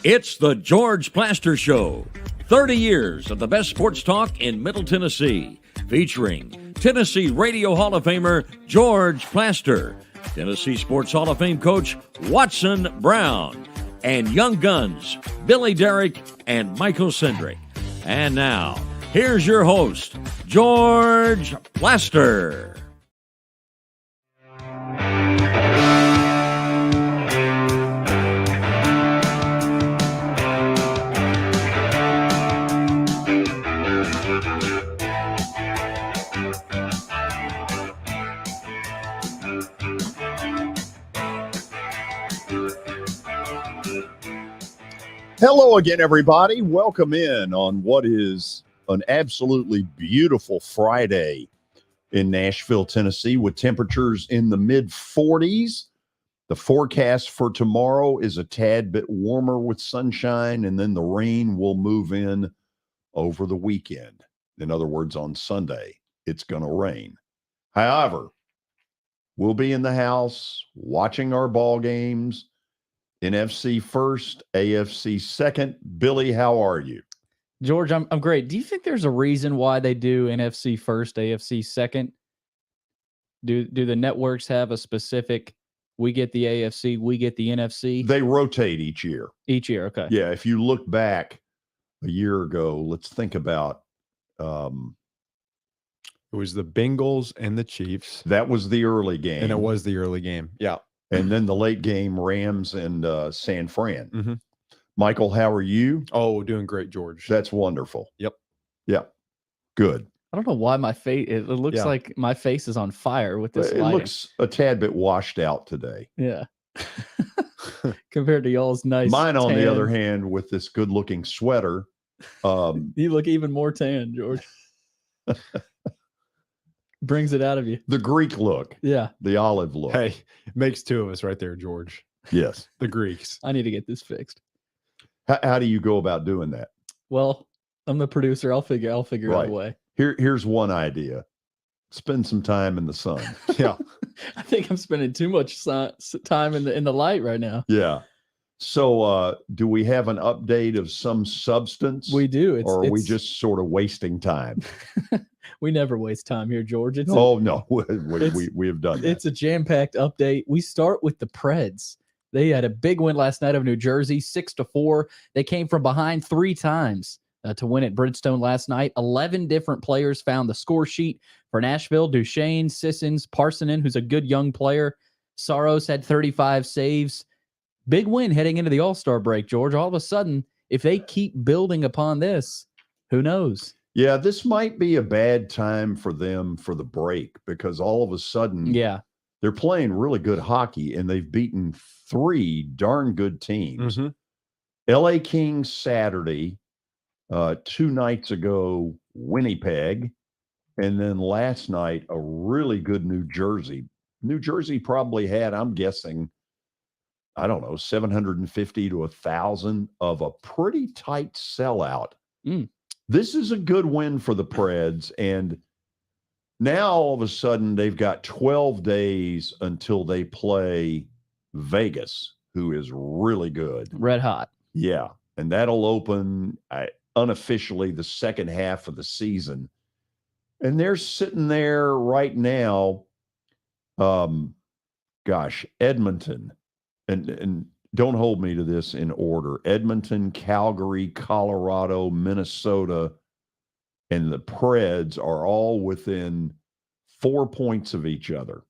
It's the George Plaster Show. 30 years of the best sports talk in Middle Tennessee. Featuring Tennessee Radio Hall of Famer George Plaster, Tennessee Sports Hall of Fame coach Watson Brown, and Young Guns Billy Derrick and Michael Cindric. And now, here's your host, George Plaster. Hello again, everybody. Welcome in on what is an absolutely beautiful Friday in Nashville, Tennessee, with temperatures in the mid-40s. The forecast for tomorrow is a tad bit warmer with sunshine, and then the rain will move in over the weekend. In other words, on Sunday, it's going to rain. However, we'll be in the house watching our ball games. NFC first, AFC second. Billy, how are you? George, I'm great. Do you think there's a reason why they do NFC first, AFC second? Do the networks have a specific, we get the AFC, we get the NFC? They rotate each year. Each year, okay. Yeah, if you look back a year ago, let's think about it was the Bengals and the Chiefs. That was the early game. And it was the early game. Yeah. And then the late game, Rams and San Fran. Mm-hmm. Michael, how are you? Oh, doing great, George. That's wonderful. Yep. Good. I don't know why my face, it looks like my face is on fire with this lighting. It looks a tad bit washed out today. Yeah. Compared to y'all's nice Mine, on tan. the other hand, with this good-looking sweater. You look even more tan, George. Brings it out of you. The Greek look. Yeah. The olive look. Hey, it makes two of us right there, George. Yes. The Greeks. I need to get this fixed. How do you go about doing that? Well, I'm the producer. I'll figure out a way. Here's one idea. Spend some time in the sun. Yeah. I think I'm spending too much time in the light right now. Yeah. So do we have an update of some substance? We do. Or are we just sort of wasting time? We never waste time here, George. No, we have done that. It's a jam-packed update. We start with the Preds. They had a big win last night over New Jersey, 6-4. They came from behind 3 times to win at Bridgestone last night. 11 different players found the score sheet for Nashville. Duchesne, Sissons, Parsonen, who's a good young player. Saros had 35 saves. Big win heading into the All-Star break, George. All of a sudden, if they keep building upon this, who knows? Yeah, this might be a bad time for them for the break, because all of a sudden, they're playing really good hockey, and they've beaten 3 darn good teams. Mm-hmm. LA Kings Saturday, 2 nights ago, Winnipeg, and then last night, a really good New Jersey. New Jersey probably had, I'm guessing, 750 to 1,000 of a pretty tight sellout. This is a good win for the Preds, and now all of a sudden they've got 12 days until they play Vegas, who is really good. Red hot. Yeah. And that'll open unofficially the second half of the season. And they're sitting there right now. Edmonton, and don't hold me to this in order. Edmonton, Calgary, Colorado, Minnesota, and the Preds are all within 4 points of each other.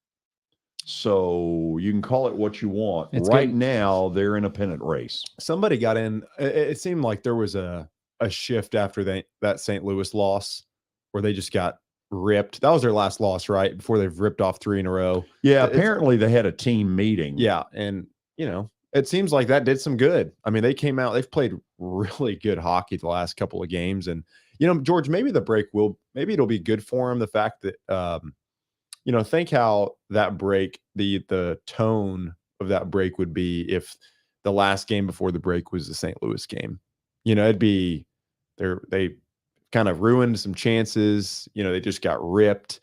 So you can call it what you want. It's right good. now, they're in a pennant race. Somebody got in. It seemed like there was a shift after that St. Louis loss where they just got ripped. That was their last loss, right? Before they've ripped off 3 in a row. Yeah, apparently they had a team meeting. Yeah, and it seems like that did some good. I mean, they came out, they've played really good hockey the last couple of games. And, George, maybe it'll be good for them. The fact that, think how that break, the tone of that break would be if the last game before the break was the St. Louis game. It'd be, they kind of ruined some chances. They just got ripped.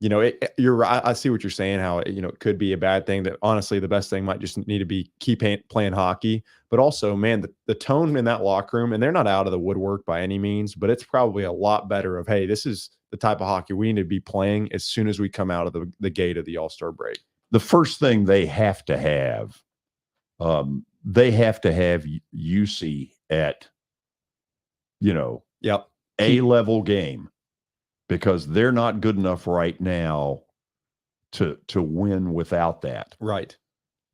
I see what you're saying, how it could be a bad thing. That honestly, the best thing might just need to be keep playing hockey. But also, man, the tone in that locker room, and they're not out of the woodwork by any means, but it's probably a lot better of, hey, this is the type of hockey we need to be playing as soon as we come out of the gate of the All-Star break. The first thing they have to have UC at, Yep. A-level game, because they're not good enough right now to win without that. Right.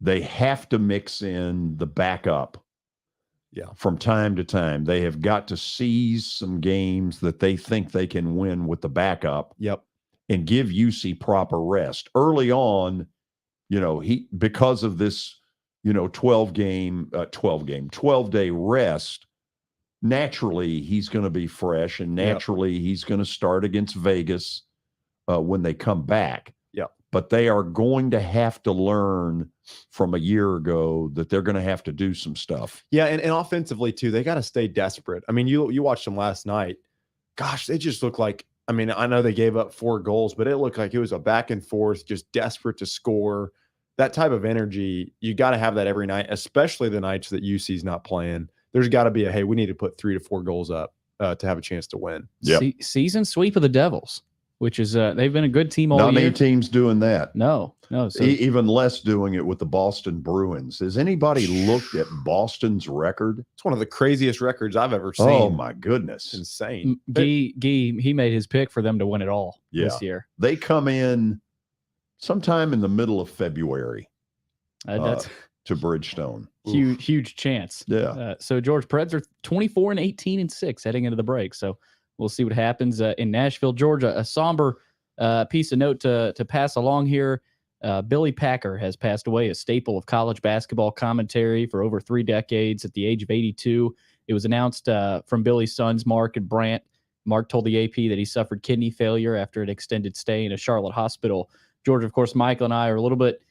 They have to mix in the backup. Yeah. From time to time. They have got to seize some games that they think they can win with the backup. Yep. And give UC proper rest. Early on, because of this, 12-day rest, naturally he's going to be fresh, and naturally he's going to start against Vegas when they come back. Yeah. But they are going to have to learn from a year ago that they're going to have to do some stuff. Yeah, and offensively too, they got to stay desperate. I mean, you watched them last night. Gosh, they just look like, I mean, I know they gave up 4 goals, but it looked like it was a back and forth, just desperate to score. That type of energy, you got to have that every night, especially the nights that UC's not playing. There's got to be hey, we need to put 3 to 4 goals up to have a chance to win. Yep. Season sweep of the Devils, which is they've been a good team all year. Not many teams doing that. No. So, even less doing it with the Boston Bruins. Has anybody looked at Boston's record? It's one of the craziest records I've ever seen. Oh my goodness. It's insane. He made his pick for them to win it all this year. They come in sometime in the middle of February That's to Bridgestone. huge chance. Yeah. So George, Preds are 24-18-6 heading into the break. So we'll see what happens in Nashville, Georgia. A somber piece of note to pass along here. Billy Packer has passed away, a staple of college basketball commentary for over 3 decades at the age of 82. It was announced from Billy's sons, Mark and Brant. Mark told the AP that he suffered kidney failure after an extended stay in a Charlotte hospital. George, of course, Michael and I are a little bit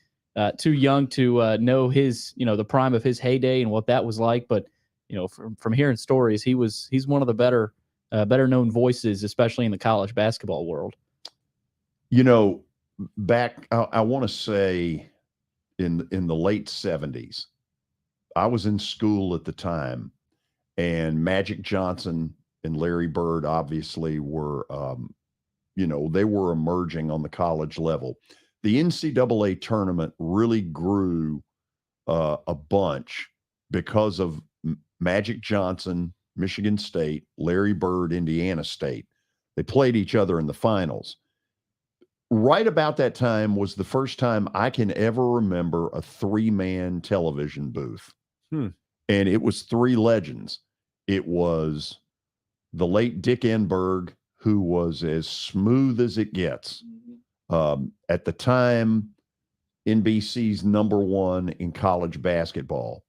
too young to know his, the prime of his heyday and what that was like. But, from hearing stories, he's one of the better known voices, especially in the college basketball world. Back, I want to say in the late 70s, I was in school at the time, and Magic Johnson and Larry Bird obviously were, they were emerging on the college level. The NCAA tournament really grew a bunch because of Magic Johnson, Michigan State, Larry Bird, Indiana State. They played each other in the finals. Right about that time was the first time I can ever remember a 3-man television booth. And it was 3 legends. It was the late Dick Enberg, who was as smooth as it gets. At the time, NBC's #1 in college basketball.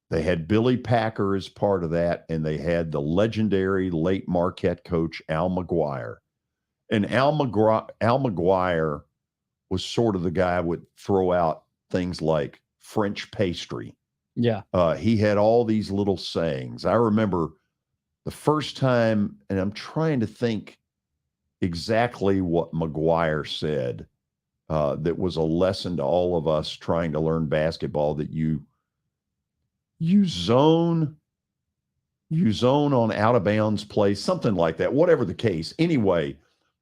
They had Billy Packer as part of that, and they had the legendary late Marquette coach Al McGuire. And Al McGuire was sort of the guy who would throw out things like French pastry. Yeah. He had all these little sayings. I remember the first time, and I'm trying to think exactly what McGuire said that was a lesson to all of us trying to learn basketball, that you you zone on out of bounds plays, something like that, whatever the case. Anyway,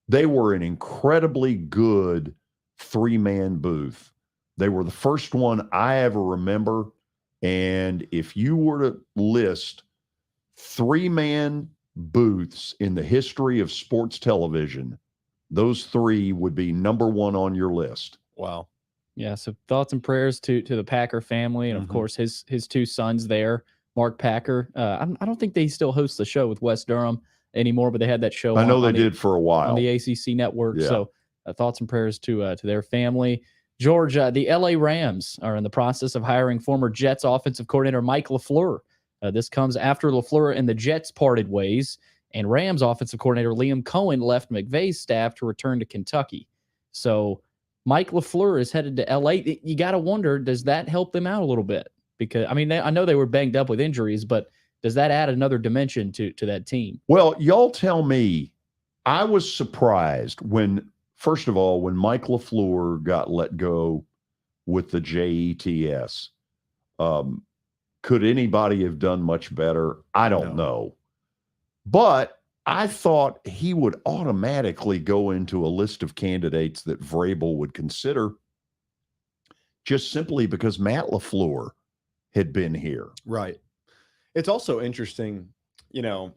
they were an incredibly good 3-man booth. They were the first one I ever remember. And if you were to list 3-man booths in the history of sports television, those 3 would be number 1 on your list. Wow. Yeah. So thoughts and prayers to the Packer family, and of course his 2 sons there, Mark Packer. I don't think they still host the show with Wes Durham anymore, but they had that show. I know they did for a while on the ACC network. Yeah. So thoughts and prayers to their family. George, the LA Rams are in the process of hiring former Jets offensive coordinator Mike LaFleur. This comes after LaFleur and the Jets parted ways, and Rams offensive coordinator Liam Cohen left McVay's staff to return to Kentucky. So Mike LaFleur is headed to LA. You got to wonder, does that help them out a little bit? Because, I mean, I know they were banged up with injuries, but does that add another dimension to that team? Well, y'all tell me. I was surprised when, first of all, when Mike LaFleur got let go with the JETS. Could anybody have done much better? I don't know. But I thought he would automatically go into a list of candidates that Vrabel would consider, just simply because Matt LaFleur had been here. Right. It's also interesting, I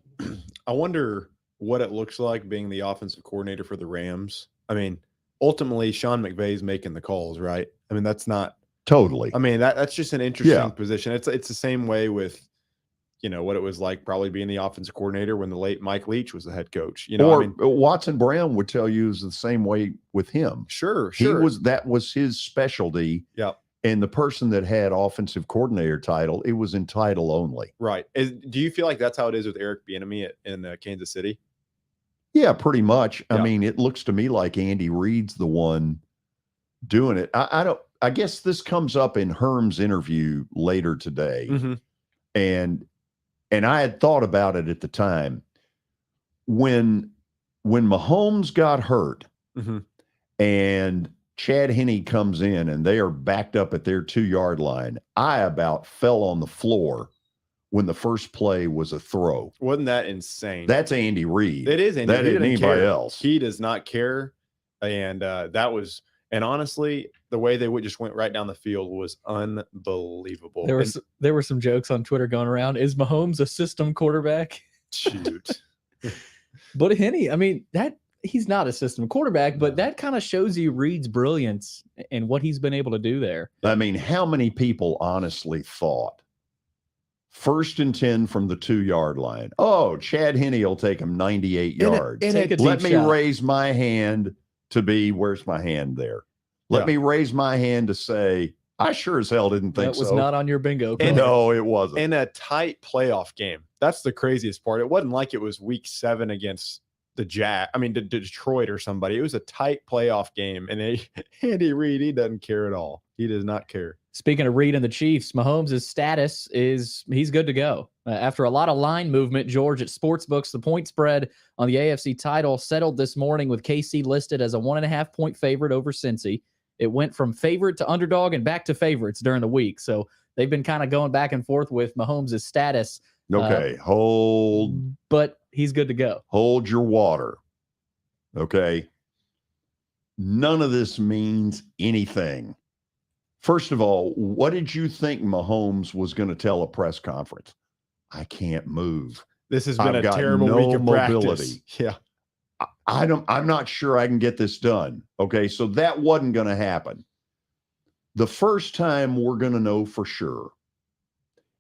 wonder what it looks like being the offensive coordinator for the Rams. I mean, ultimately, Sean McVay's making the calls, right? I mean, that's not totally. I mean, that's just an interesting position. It's the same way with, what it was like probably being the offensive coordinator when the late Mike Leach was the head coach. Watson Brown would tell you is the same way with him. Sure. That was his specialty. Yeah. And the person that had offensive coordinator title, it was in title only. Right. Do you feel like that's how it is with Eric Bieniemy in Kansas City? Yeah, pretty much. Yeah. I mean, it looks to me like Andy Reid's the one doing it. I guess this comes up in Herm's interview later today. Mm-hmm. And I had thought about it at the time. When Mahomes got hurt and Chad Henne comes in and they are backed up at their 2-yard line, I about fell on the floor when the first play was a throw. Wasn't that insane? That's Andy Reid. It is Andy Reid. That isn't anybody else. He does not care. And and honestly, the way they just went right down the field was unbelievable. There were some jokes on Twitter going around. Is Mahomes a system quarterback? Shoot. But Henne, I mean, he's not a system quarterback, but that kind of shows you Reid's brilliance and what he's been able to do there. I mean, how many people honestly thought 1st and 10 from the 2-yard line? Oh, Chad Henne will take him 98 yards. Let me raise my hand to be, where's my hand there? Let me raise my hand to say, I sure as hell didn't think so. That was not on your bingo card. No, it wasn't. In a tight playoff game. That's the craziest part. It wasn't like it was week 7 against Detroit or somebody. It was a tight playoff game. And Andy Reid, he doesn't care at all. He does not care. Speaking of Reid and the Chiefs, Mahomes' status he's good to go. After a lot of line movement, George, at Sportsbooks, the point spread on the AFC title settled this morning with KC listed as a 1.5-point favorite over Cincy. It went from favorite to underdog and back to favorites during the week. So they've been kind of going back and forth with Mahomes' status. Okay, but he's good to go. Hold your water. Okay. None of this means anything. First of all, what did you think Mahomes was going to tell a press conference? I can't move. This has been a terrible week of mobility. Yeah. I'm not sure I can get this done. Okay. So that wasn't going to happen. The first time we're going to know for sure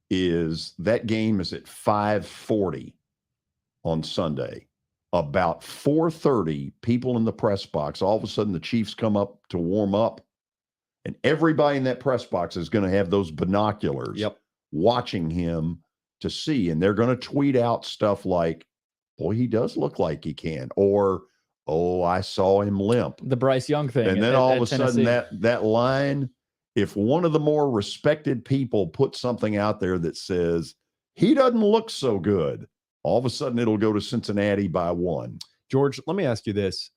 is that game is at 5:40 on Sunday. About 4:30, people in the press box, all of a sudden the Chiefs come up to warm up, and everybody in that press box is going to have those binoculars watching him to see. And they're going to tweet out stuff like, boy, he does look like he can. Or, oh, I saw him limp. The Bryce Young thing. And then all of a sudden that line, if one of the more respected people puts something out there that says, he doesn't look so good, all of a sudden it'll go to Cincinnati by 1. George, let me ask you this.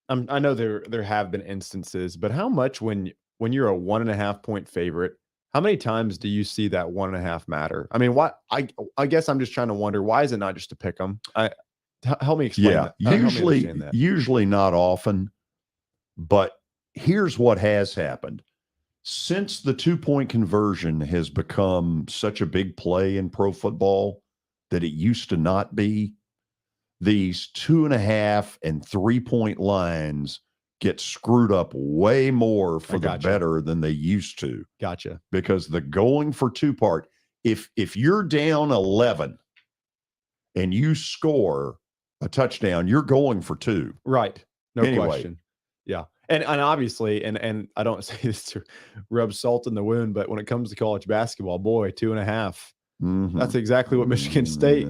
I know there have been instances, but how much when you're a 1.5-point favorite, How many times do you see that 1.5 matter? I mean, what I guess I'm just trying to wonder, why is it not just to pick them? Help me explain that. Help me understand that. Usually not often, but here's what has happened. Since the 2-point conversion has become such a big play in pro football that it used to not be, these 2.5 and 3-point lines get screwed up way more for the better than they used to. Gotcha. Because the going for 2 part, if you're down 11 and you score a touchdown, you're going for 2. Right. No question. Yeah. And obviously, and I don't say this to rub salt in the wound, but when it comes to college basketball, boy, 2.5. That's exactly what Michigan State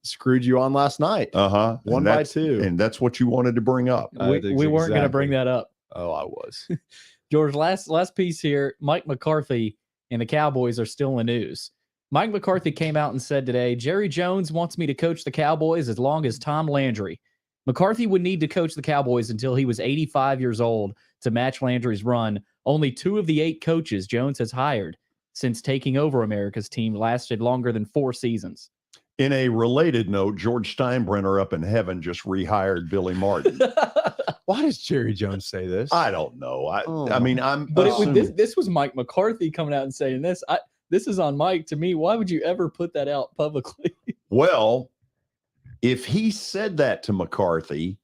screwed you on last night. 1 by 2. And that's what you wanted to bring up. We weren't going to bring that up. Oh, I was. George, last piece here. Mike McCarthy and the Cowboys are still in the news. Mike McCarthy came out and said today, Jerry Jones wants me to coach the Cowboys as long as Tom Landry. McCarthy would need to coach the Cowboys until he was 85 years old to match Landry's run. Only 2 of the 8 coaches Jones has hired since taking over America's team lasted longer than 4 seasons. In a related note, George Steinbrenner up in heaven just rehired Billy Martin. Why does Jerry Jones say this? I don't know. I mean, this was Mike McCarthy coming out and saying this. This is on Mike. To me, why would you ever put that out publicly? Well, if he said that to McCarthy,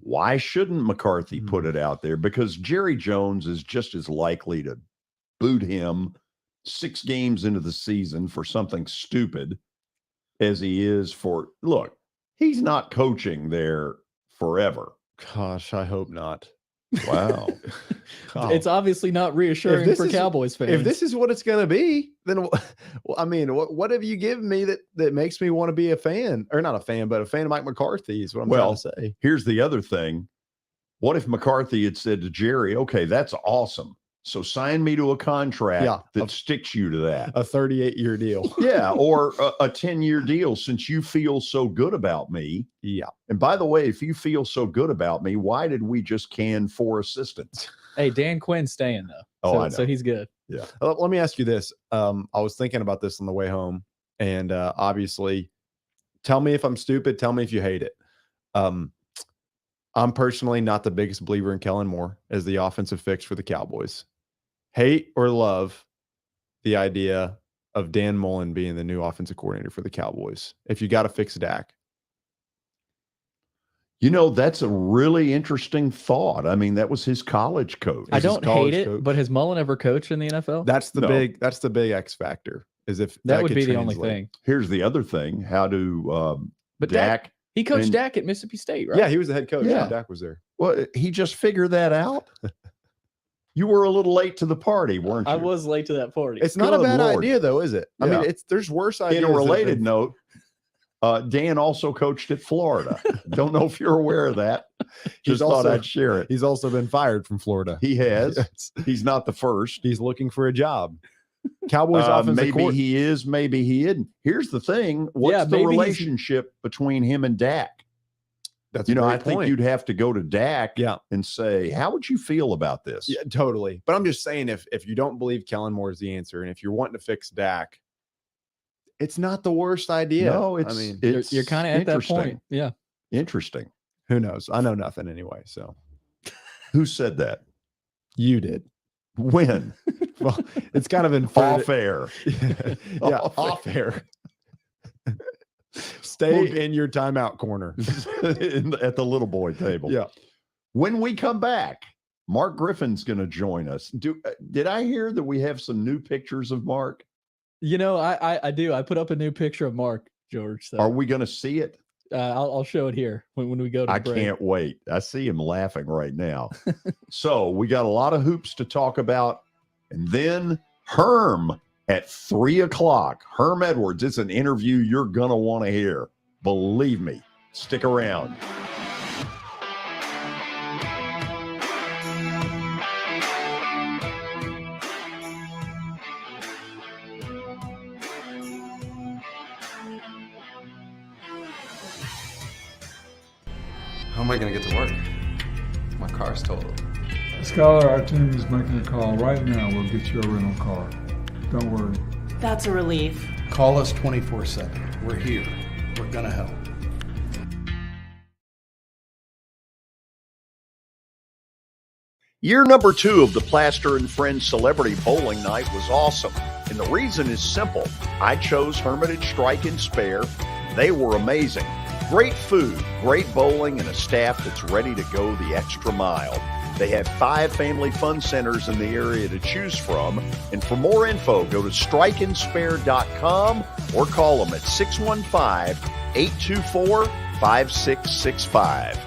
why shouldn't McCarthy put it out there? Because Jerry Jones is just as likely to boot him 6 games into the season for something stupid as he is for, look, he's not coaching there forever. Gosh, I hope not. Wow. It's obviously not reassuring for Cowboys fans. If this is what it's going to be, then, I mean, what have you given me that makes me want to be a fan? Or not a fan, but a fan of Mike McCarthy is what I'm trying to say. Here's the other thing. What if McCarthy had said to Jerry, okay, that's awesome. So sign me to a contract that sticks you to that. A 38-year deal. Yeah, or a 10-year deal since you feel so good about me. Yeah. And by the way, if you feel so good about me, why did we just can 4 assistants? Hey, Dan Quinn's staying, though. I know. So he's good. Yeah. Let me ask you this. I was thinking about this on the way home, and obviously, tell me if I'm stupid. Tell me if you hate it. I'm personally not the biggest believer in Kellen Moore as the offensive fix for the Cowboys. Hate or love the idea of Dan Mullen being the new offensive coordinator for the Cowboys. If you got to fix Dak. You know, that's a really interesting thought. I mean, that was his college coach. I don't hate it, but has Mullen ever coached in the NFL? That's the big X factor. Is if that would be the only thing. Here's the other thing. How do but Dak he coached Dak at Mississippi State, right? Yeah, he was the head coach. Yeah, Dak was there. Well, he just figured that out. You were a little late to the party, weren't you? I was late to that party. It's not a bad idea, though, is it? Yeah. I mean, there's worse ideas. In a related note, Dan also coached at Florida. Don't know if you're aware of that. Just thought I'd share it. He's also been fired from Florida. He has. He's not the first. He's looking for a job. Cowboys offensive maybe he is, maybe he isn't. Here's the thing. What's the relationship between him and Dak? That's I think you'd have to go to Dak and say, how would you feel about this? Yeah, totally. But I'm just saying, if you don't believe Kellen Moore is the answer, and if you're wanting to fix Dak, it's not the worst idea. No, you're kind of at that point. Yeah. Interesting. Who knows? I know nothing anyway. So who said that? You did. When? Well, it's kind of off air. Off air. Stay in your timeout corner at the little boy table. Yeah. When we come back, Mark Griffin's going to join us. Did I hear that we have some new pictures of Mark? You know, I do. I put up a new picture of Mark, George. So. Are we going to see it? I'll show it here when we go to I break. Can't wait. I see him laughing right now. So we got a lot of hoops to talk about. And then Herm at 3:00. Herm Edwards. It's an interview you're going to want to hear. Believe me. Stick around. How am I going to get to work? My car's totaled. Scholar, our team is making a call right now. We'll get you a rental car. Don't worry. That's a relief. Call us 24/7. We're here. We're going to help. Year number 2 of the Plaster and Friends Celebrity Bowling Night was awesome. And the reason is simple. I chose Herm Edwards Strike and Spare. They were amazing. Great food, great bowling, and a staff that's ready to go the extra mile. They have 5 family fun centers in the area to choose from. And for more info, go to strikeandspare.com or call them at 615-824-5665.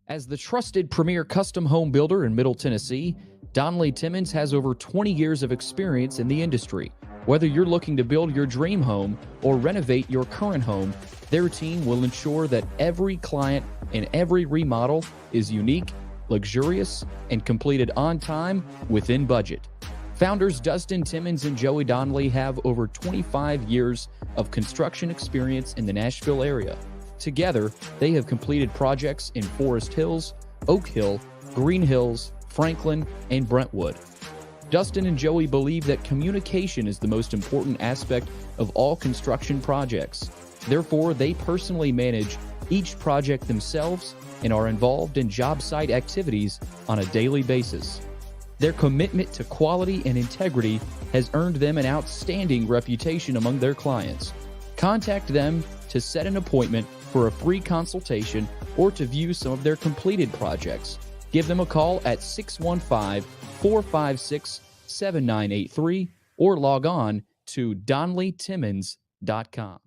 As the trusted premier custom home builder in Middle Tennessee, Donnelly Timmons has over 20 years of experience in the industry. Whether you're looking to build your dream home or renovate your current home, their team will ensure that every client and every remodel is unique, luxurious, and completed on time within budget. Founders Dustin Timmons and Joey Donnelly have over 25 years of construction experience in the Nashville area. Together, they have completed projects in Forest Hills, Oak Hill, Green Hills, Franklin, and Brentwood. Dustin and Joey believe that communication is the most important aspect of all construction projects. Therefore, they personally manage each project themselves and are involved in job site activities on a daily basis. Their commitment to quality and integrity has earned them an outstanding reputation among their clients. Contact them to set an appointment for a free consultation or to view some of their completed projects. Give them a call at 615-456-7983 or log on to DonnellyTimmons.com.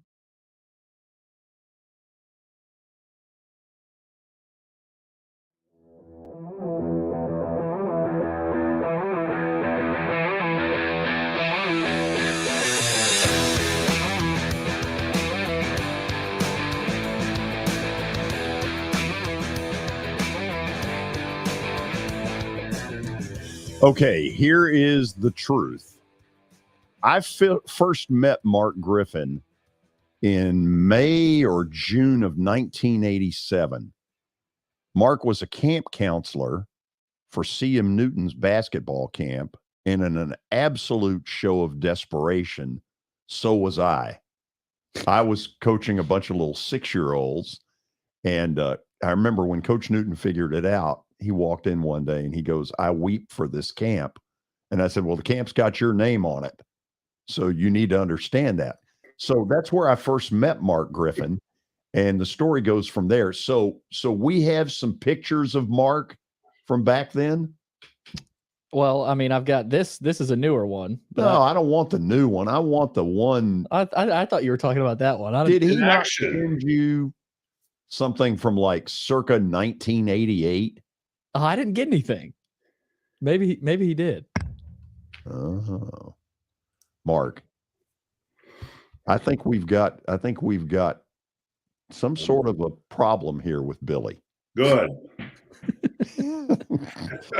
Okay, here is the truth. I first met Mark Griffin in May or June of 1987. Mark was a camp counselor for C.M. Newton's basketball camp, and in an absolute show of desperation, so was I. I was coaching a bunch of little 6-year-olds, and I remember when Coach Newton figured it out, he walked in one day and he goes, "I weep for this camp." And I said, "Well, the camp's got your name on it, so you need to understand that." So that's where I first met Mark Griffin, and the story goes from there. So we have some pictures of Mark from back then. Well, I mean, I've got this. This is a newer one. No, I don't want the new one. I want the one. I thought you were talking about that one. Did he not send you something from like circa 1988? I didn't get anything. Maybe he did. Oh, Mark, I think we've got some sort of a problem here with Billy. Good.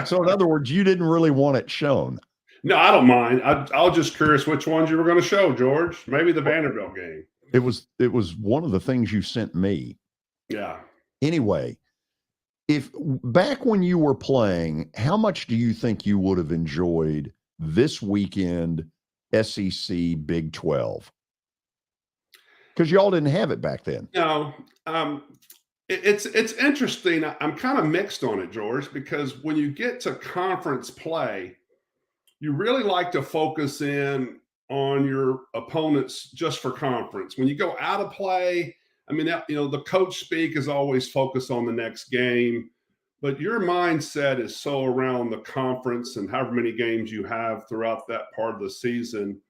So in other words, you didn't really want it shown. No, I don't mind. I was just curious which ones you were going to show, George. Maybe the Vanderbilt game. It was one of the things you sent me. Yeah. Anyway, if back when you were playing, how much do you think you would have enjoyed this weekend SEC Big 12? Because y'all didn't have it back then. No, it's interesting. I'm kind of mixed on it, George, because when you get to conference play, you really like to focus in on your opponents just for conference. When you go out of play, I mean, the coach speak is always focused on the next game, but your mindset is so around the conference and however many games you have throughout that part of the season.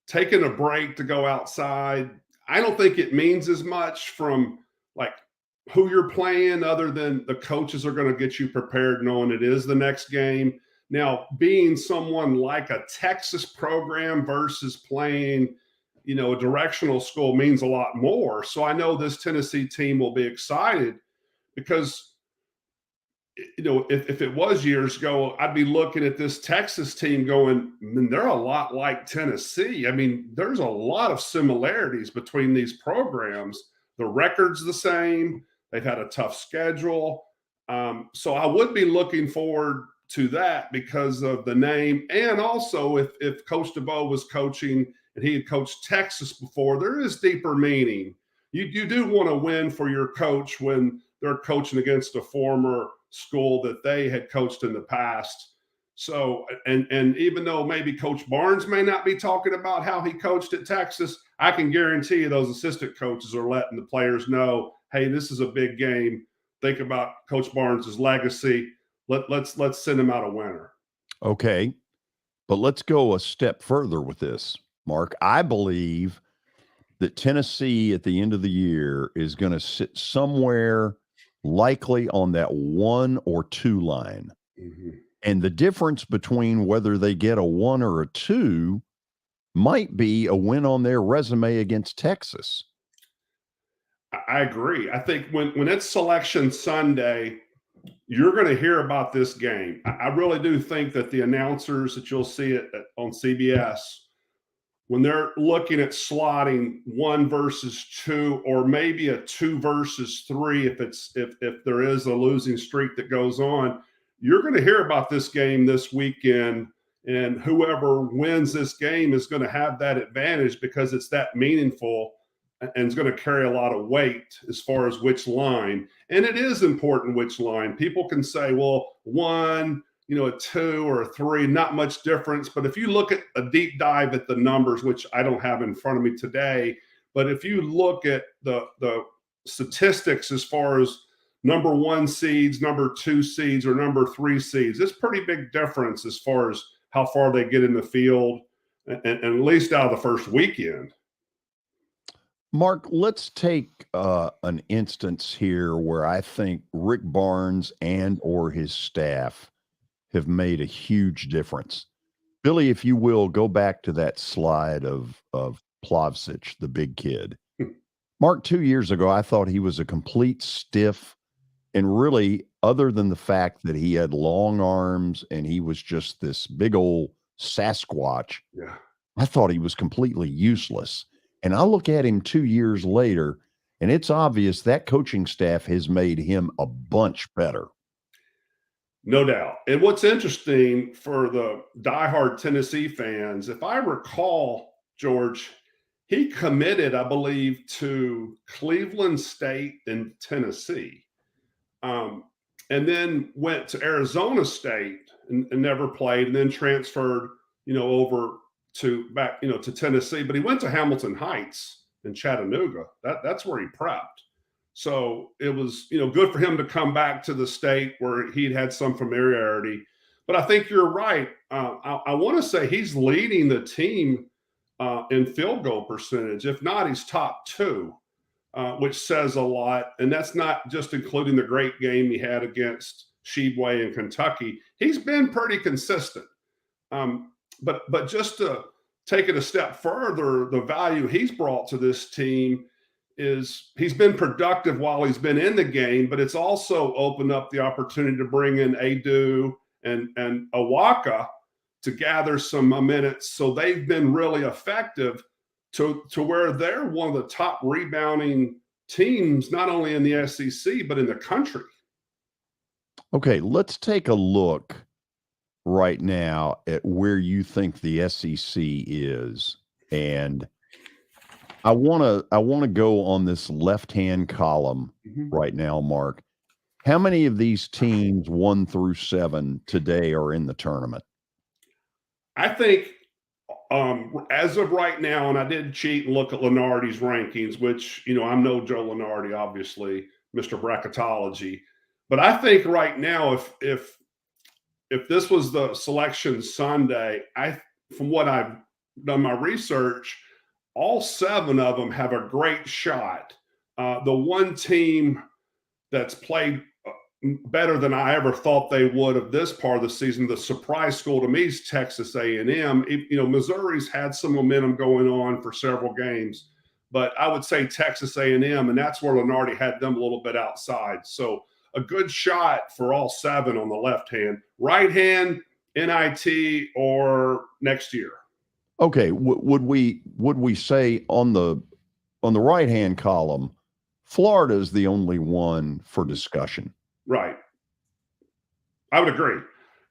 Taking a break to go outside, I don't think it means as much from like who you're playing other than the coaches are going to get you prepared knowing it is the next game. Now, being someone like a Texas program versus playing a directional school means a lot more. So I know this Tennessee team will be excited because, if it was years ago, I'd be looking at this Texas team going, they're a lot like Tennessee. I mean, there's a lot of similarities between these programs. The record's the same. They've had a tough schedule. So I would be looking forward to that because of the name. And also if Coach DeBow was coaching and he had coached Texas before, there is deeper meaning. You do want to win for your coach when they're coaching against a former school that they had coached in the past. So, and even though maybe Coach Barnes may not be talking about how he coached at Texas, I can guarantee you those assistant coaches are letting the players know, hey, this is a big game. Think about Coach Barnes's legacy. Let's send him out a winner. Okay, but let's go a step further with this, Mark. I believe that Tennessee at the end of the year is going to sit somewhere likely on that 1 or 2 line. Mm-hmm. And the difference between whether they get a 1 or a 2 might be a win on their resume against Texas. I agree. I think when it's Selection Sunday, you're going to hear about this game. I really do think that the announcers that you'll see it on CBS, when they're looking at slotting 1 versus 2, or maybe a 2 versus 3, if there is a losing streak that goes on, you're going to hear about this game this weekend, and whoever wins this game is going to have that advantage because it's that meaningful and it's going to carry a lot of weight as far as which line. And it is important which line. People can say, well, 1, a 2 or a 3, not much difference. But if you look at a deep dive at the numbers, which I don't have in front of me today, but if you look at the statistics as far as number 1 seeds, number 2 seeds, or number 3 seeds, it's pretty big difference as far as how far they get in the field, and at least out of the first weekend. Mark, let's take an instance here where I think Rick Barnes and or his staff have made a huge difference. Billy, if you will, go back to that slide of Plavsic, the big kid. Mark, 2 years ago, I thought he was a complete stiff, and really, other than the fact that he had long arms and he was just this big old Sasquatch, Yeah, I thought he was completely useless. And I look at him 2 years later, and it's obvious that coaching staff has made him a bunch better. no doubt. And what's interesting for the diehard Tennessee fans, if I recall, George, he committed, I believe, to Cleveland State and Tennessee, and then went to Arizona State and never played, and then transferred, over to Tennessee. But he went to Hamilton Heights in Chattanooga. That's where he prepped. So it was, good for him to come back to the state where he'd had some familiarity. But I think you're right. I want to say he's leading the team in field goal percentage. If not, he's top 2, which says a lot. And that's not just including the great game he had against Shebway in Kentucky. He's been pretty consistent. But just to take it a step further, the value he's brought to this team is he's been productive while he's been in the game, but it's also opened up the opportunity to bring in Adu and Awaka to gather some minutes. So they've been really effective to where they're one of the top rebounding teams, not only in the SEC, but in the country. Okay, let's take a look right now at where you think the SEC is. And I want to go on this left-hand column right now, Mark. How many of these teams 1 through 7 today are in the tournament? I think as of right now, and I did cheat and look at Lenardi's rankings, which, I'm no Joe Lenardi, obviously, Mr. Bracketology. But I think right now, if this was the Selection Sunday, from what I've done my research, all 7 of them have a great shot. The one team that's played better than I ever thought they would of this part of the season, the surprise school to me, is Texas A&M. Missouri's had some momentum going on for several games, but I would say Texas A&M, and that's where Lenardi had them a little bit outside. So a good shot for all 7 on the left hand. Right hand, NIT, or next year. Okay, would we say on the right hand column, Florida is the only one for discussion? Right. I would agree.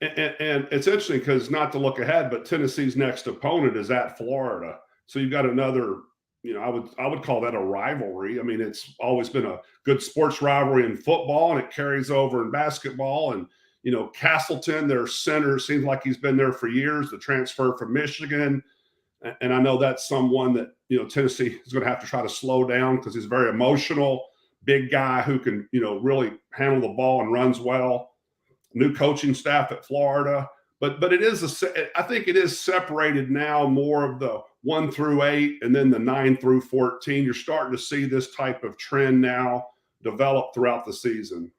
And it's interesting because, not to look ahead, but Tennessee's next opponent is at Florida. So you've got another, I would call that a rivalry. I mean, it's always been a good sports rivalry in football, and it carries over in basketball. And, Castleton, their center, seems like he's been there for years, the transfer from Michigan. And I know that's someone that, Tennessee is going to have to try to slow down because he's very emotional, big guy who can, really handle the ball and runs well. New coaching staff at Florida, but I think it is separated now, more of the 1 through 8 and then the 9 through 14. You're starting to see this type of trend now develop throughout the season.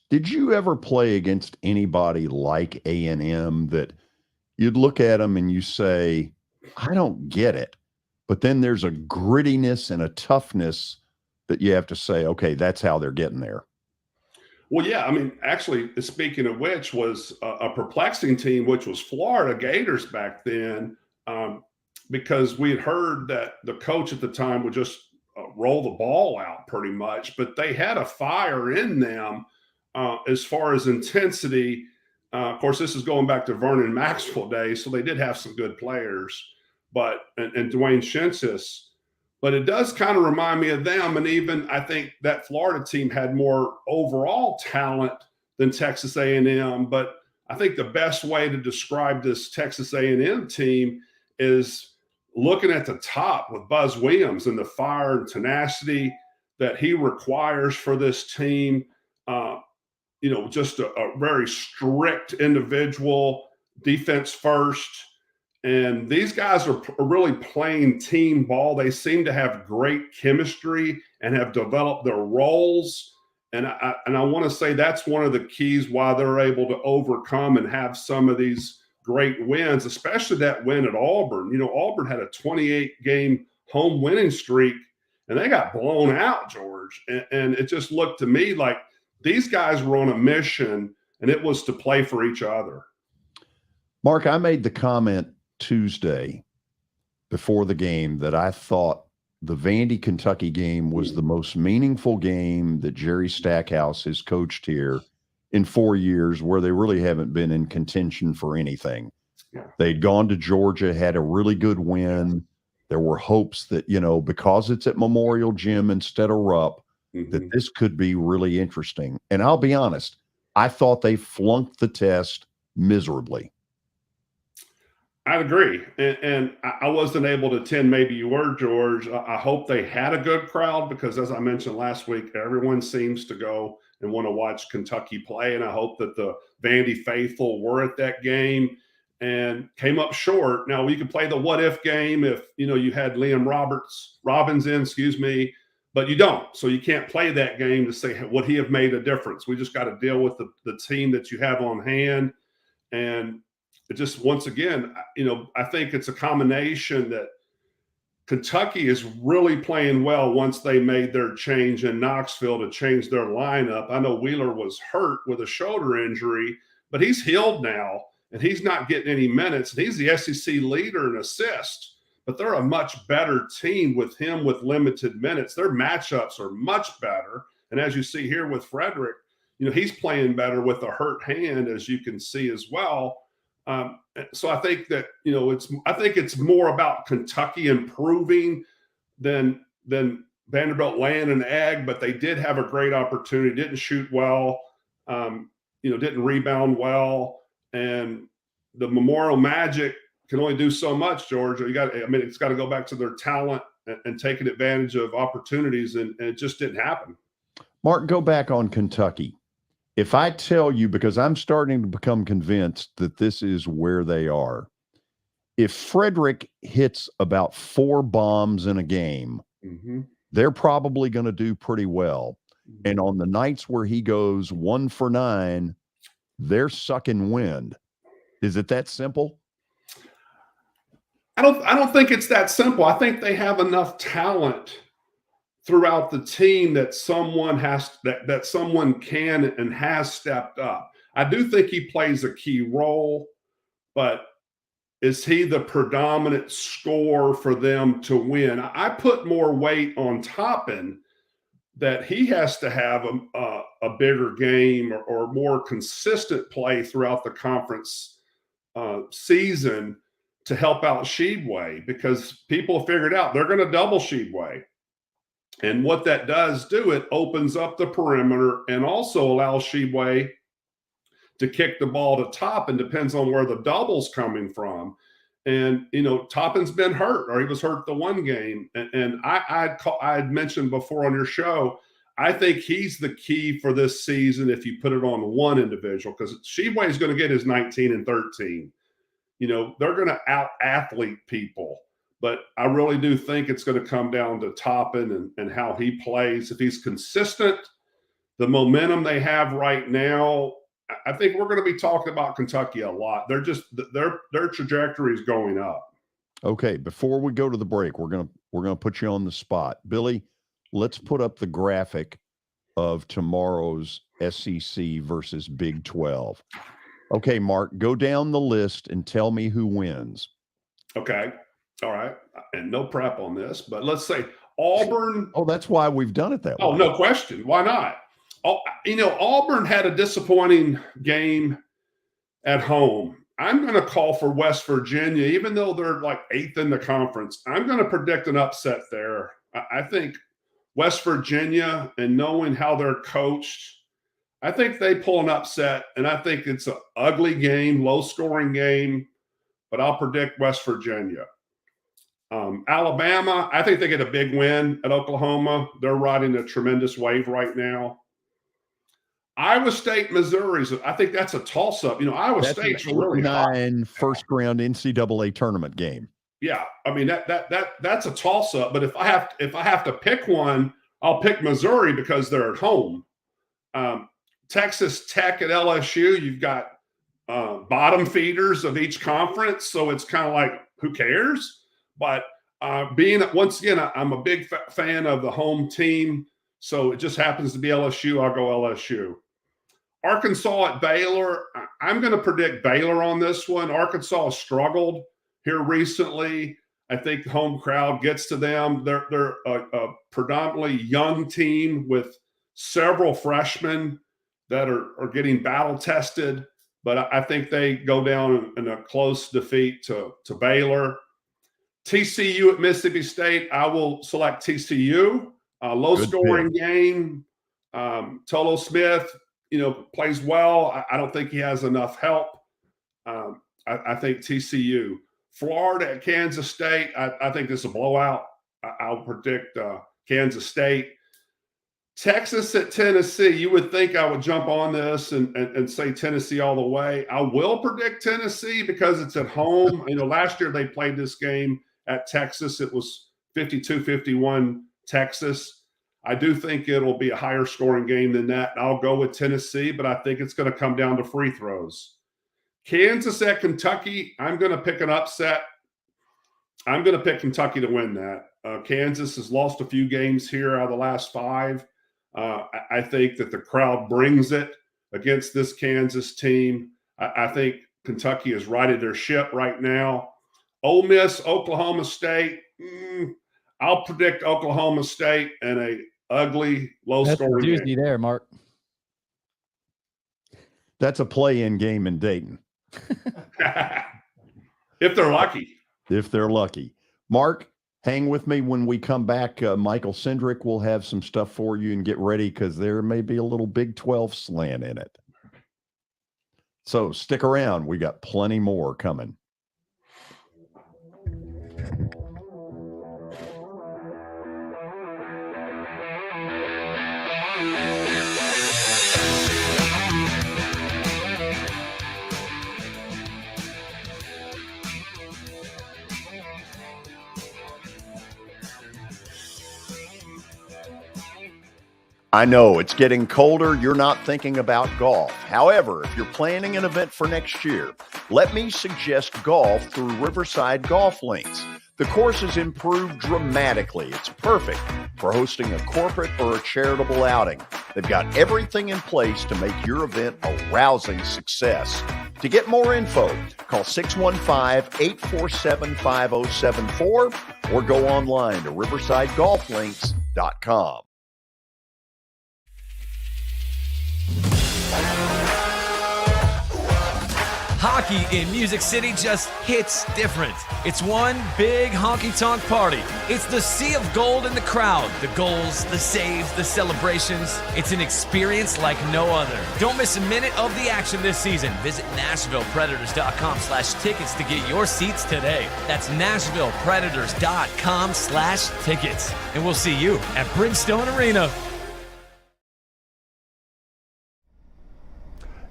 Did you ever play against anybody like A&M that you'd look at them and you say, I don't get it, but then there's a grittiness and a toughness that you have to say, okay, that's how they're getting there? Well, yeah, I mean, actually, speaking of which, was a perplexing team, which was Florida Gators back then, because we had heard that the coach at the time would just roll the ball out pretty much, but they had a fire in them as far as intensity. Of course, this is going back to Vernon Maxwell days, so they did have some good players, and Dwayne Shinsis. But it does kind of remind me of them. And even I think that Florida team had more overall talent than Texas A&M. But I think the best way to describe this Texas A&M team is looking at the top with Buzz Williams and the fire and tenacity that he requires for this team. Just a very strict individual, defense first. And these guys are really playing team ball. They seem to have great chemistry and have developed their roles. And I want to say that's one of the keys why they're able to overcome and have some of these great wins, especially that win at Auburn. Auburn had a 28-game home winning streak, and they got blown out, George. And it just looked to me like these guys were on a mission, and it was to play for each other. Mark, I made the comment Tuesday before the game that I thought the Vandy Kentucky game was the most meaningful game that Jerry Stackhouse has coached here in 4 years, where they really haven't been in contention for anything. Yeah. They'd gone to Georgia, had a really good win. There were hopes that, because it's at Memorial Gym instead of Rupp, that this could be really interesting. And I'll be honest, I thought they flunked the test miserably. I'd agree. And I wasn't able to attend. Maybe you were, George. I hope they had a good crowd because, as I mentioned last week, everyone seems to go and want to watch Kentucky play. And I hope that the Vandy faithful were at that game and came up short. Now, we could play the what-if game if, you had Liam Robbins in, but you don't. So you can't play that game to say, would he have made a difference? We just got to deal with the team that you have on hand. And it just, once again, I think it's a combination that Kentucky is really playing well once they made their change in Knoxville to change their lineup. I know Wheeler was hurt with a shoulder injury, but he's healed now, and he's not getting any minutes. And he's the SEC leader in assists, but they're a much better team with him with limited minutes. Their matchups are much better. And as you see here with Frederick, he's playing better with a hurt hand, as you can see as well. So I think that, I think it's more about Kentucky improving than Vanderbilt laying an egg, but they did have a great opportunity, didn't shoot well, didn't rebound well. And the Memorial Magic can only do so much, George. It's got to go back to their talent and taking advantage of opportunities, and it just didn't happen. Mark, go back on Kentucky. If I tell you, because I'm starting to become convinced that this is where they are, if Frederick hits about 4 bombs in a game, they're probably going to do pretty well. And on the nights where he goes 1 for 9, they're sucking wind. Is it that simple? I don't think it's that simple. I think they have enough talent throughout the team that someone can and has stepped up. I do think he plays a key role, but is he the predominant scorer for them to win? I put more weight on Toppin that he has to have a bigger game or more consistent play throughout the conference season to help out Sheedway, because people figured out they're going to double Sheedway. And what that does it opens up the perimeter and also allows Sheedway to kick the ball to Toppin, depends on where the double's coming from. And, Toppin's been hurt, or he was hurt the one game. And I had mentioned before on your show, I think he's the key for this season if you put it on one individual, because Sheedway is going to get his 19 and 13. They're going to out-athlete people. But I really do think it's going to come down to Toppin and how he plays. If he's consistent, the momentum they have right now, I think we're going to be talking about Kentucky a lot. They're just their trajectory is going up. Okay, before we go to the break, we're gonna put you on the spot, Billy. Let's put up the graphic of tomorrow's SEC versus Big 12. Okay, Mark, go down the list and tell me who wins. Okay. All right. And no prep on this, but let's say Auburn. Oh, that's why we've done it that way. Oh, no question. Why not? Auburn had a disappointing game at home. I'm going to call for West Virginia, even though they're like 8th in the conference. I'm going to predict an upset there. I think West Virginia, and knowing how they're coached, I think they pull an upset, and I think it's an ugly game, low-scoring game, but I'll predict West Virginia. Alabama, I think they get a big win at Oklahoma. They're riding a tremendous wave right now. Iowa State, Missouri, I think that's a toss-up. Iowa State's really hot. First-round NCAA tournament game. Yeah, I mean that's a toss-up. But if I have to pick one, I'll pick Missouri because they're at home. Texas Tech at LSU, you've got bottom feeders of each conference, so it's kind of like, who cares? But once again, I'm a big fan of the home team, so it just happens to be LSU. I'll go LSU. Arkansas at Baylor, I'm going to predict Baylor on this one. Arkansas has struggled here recently. I think the home crowd gets to them. They're a predominantly young team with several freshmen that are getting battle tested, but I think they go down in a close defeat to Baylor. TCU at Mississippi State, I will select TCU. Low-scoring game. Tolo Smith, plays well. I don't think he has enough help. I think TCU. Florida at Kansas State, I think this is a blowout. I'll predict Kansas State. Texas at Tennessee, you would think I would jump on this and say Tennessee all the way. I will predict Tennessee because it's at home. Last year they played this game at Texas. It was 52-51 Texas. I do think it'll be a higher scoring game than that. I'll go with Tennessee, but I think it's going to come down to free throws. Kansas at Kentucky, I'm going to pick an upset. I'm going to pick Kentucky to win that. Kansas has lost a few games here out of the last 5. I think that the crowd brings it against this Kansas team. I think Kentucky has righted their ship right now. Ole Miss, Oklahoma State. I'll predict Oklahoma State in a ugly, low-scoring game. That's a doozy there, Mark. That's a play-in game in Dayton. If they're lucky. If they're lucky. Mark, hang with me when we come back. Michael Cindric will have some stuff for you, and get ready because there may be a little Big 12 slant in it. So stick around. We got plenty more coming. I know it's getting colder. You're not thinking about golf. However, if you're planning an event for next year, let me suggest golf through Riverside Golf Links. The course has improved dramatically. It's perfect for hosting a corporate or a charitable outing. They've got everything in place to make your event a rousing success. To get more info, call 615-847-5074 or go online to riversidegolflinks.com. Hockey in Music City just hits different. It's one big honky-tonk party. It's the sea of gold in the crowd. The goals, the saves, the celebrations. It's an experience like no other. Don't miss a minute of the action this season. Visit NashvillePredators.com/tickets to get your seats today. That's NashvillePredators.com/tickets. And we'll see you at Bridgestone Arena.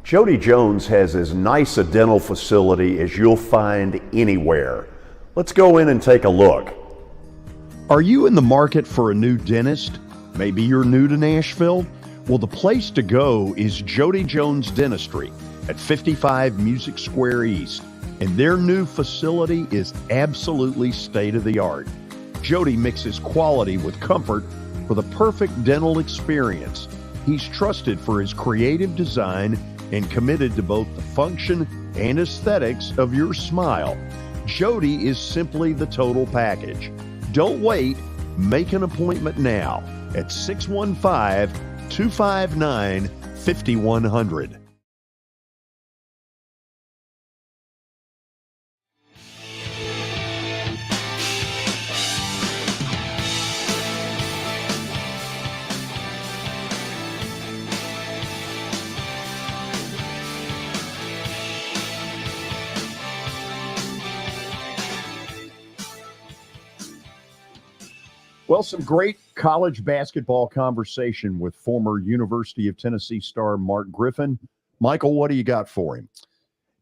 Jody Jones has as nice a dental facility as you'll find anywhere. Let's go in and take a look. Are you in the market for a new dentist? Maybe you're new to Nashville? Well, the place to go is Jody Jones Dentistry at 55 Music Square East, and their new facility is absolutely state-of-the-art. Jody mixes quality with comfort for the perfect dental experience. He's trusted for his creative design and committed to both the function and aesthetics of your smile. Jody is simply the total package. Don't wait. Make an appointment now at 615-259-5100. Well, some great college basketball conversation with former University of Tennessee star Mark Griffin. Michael, what do you got for him?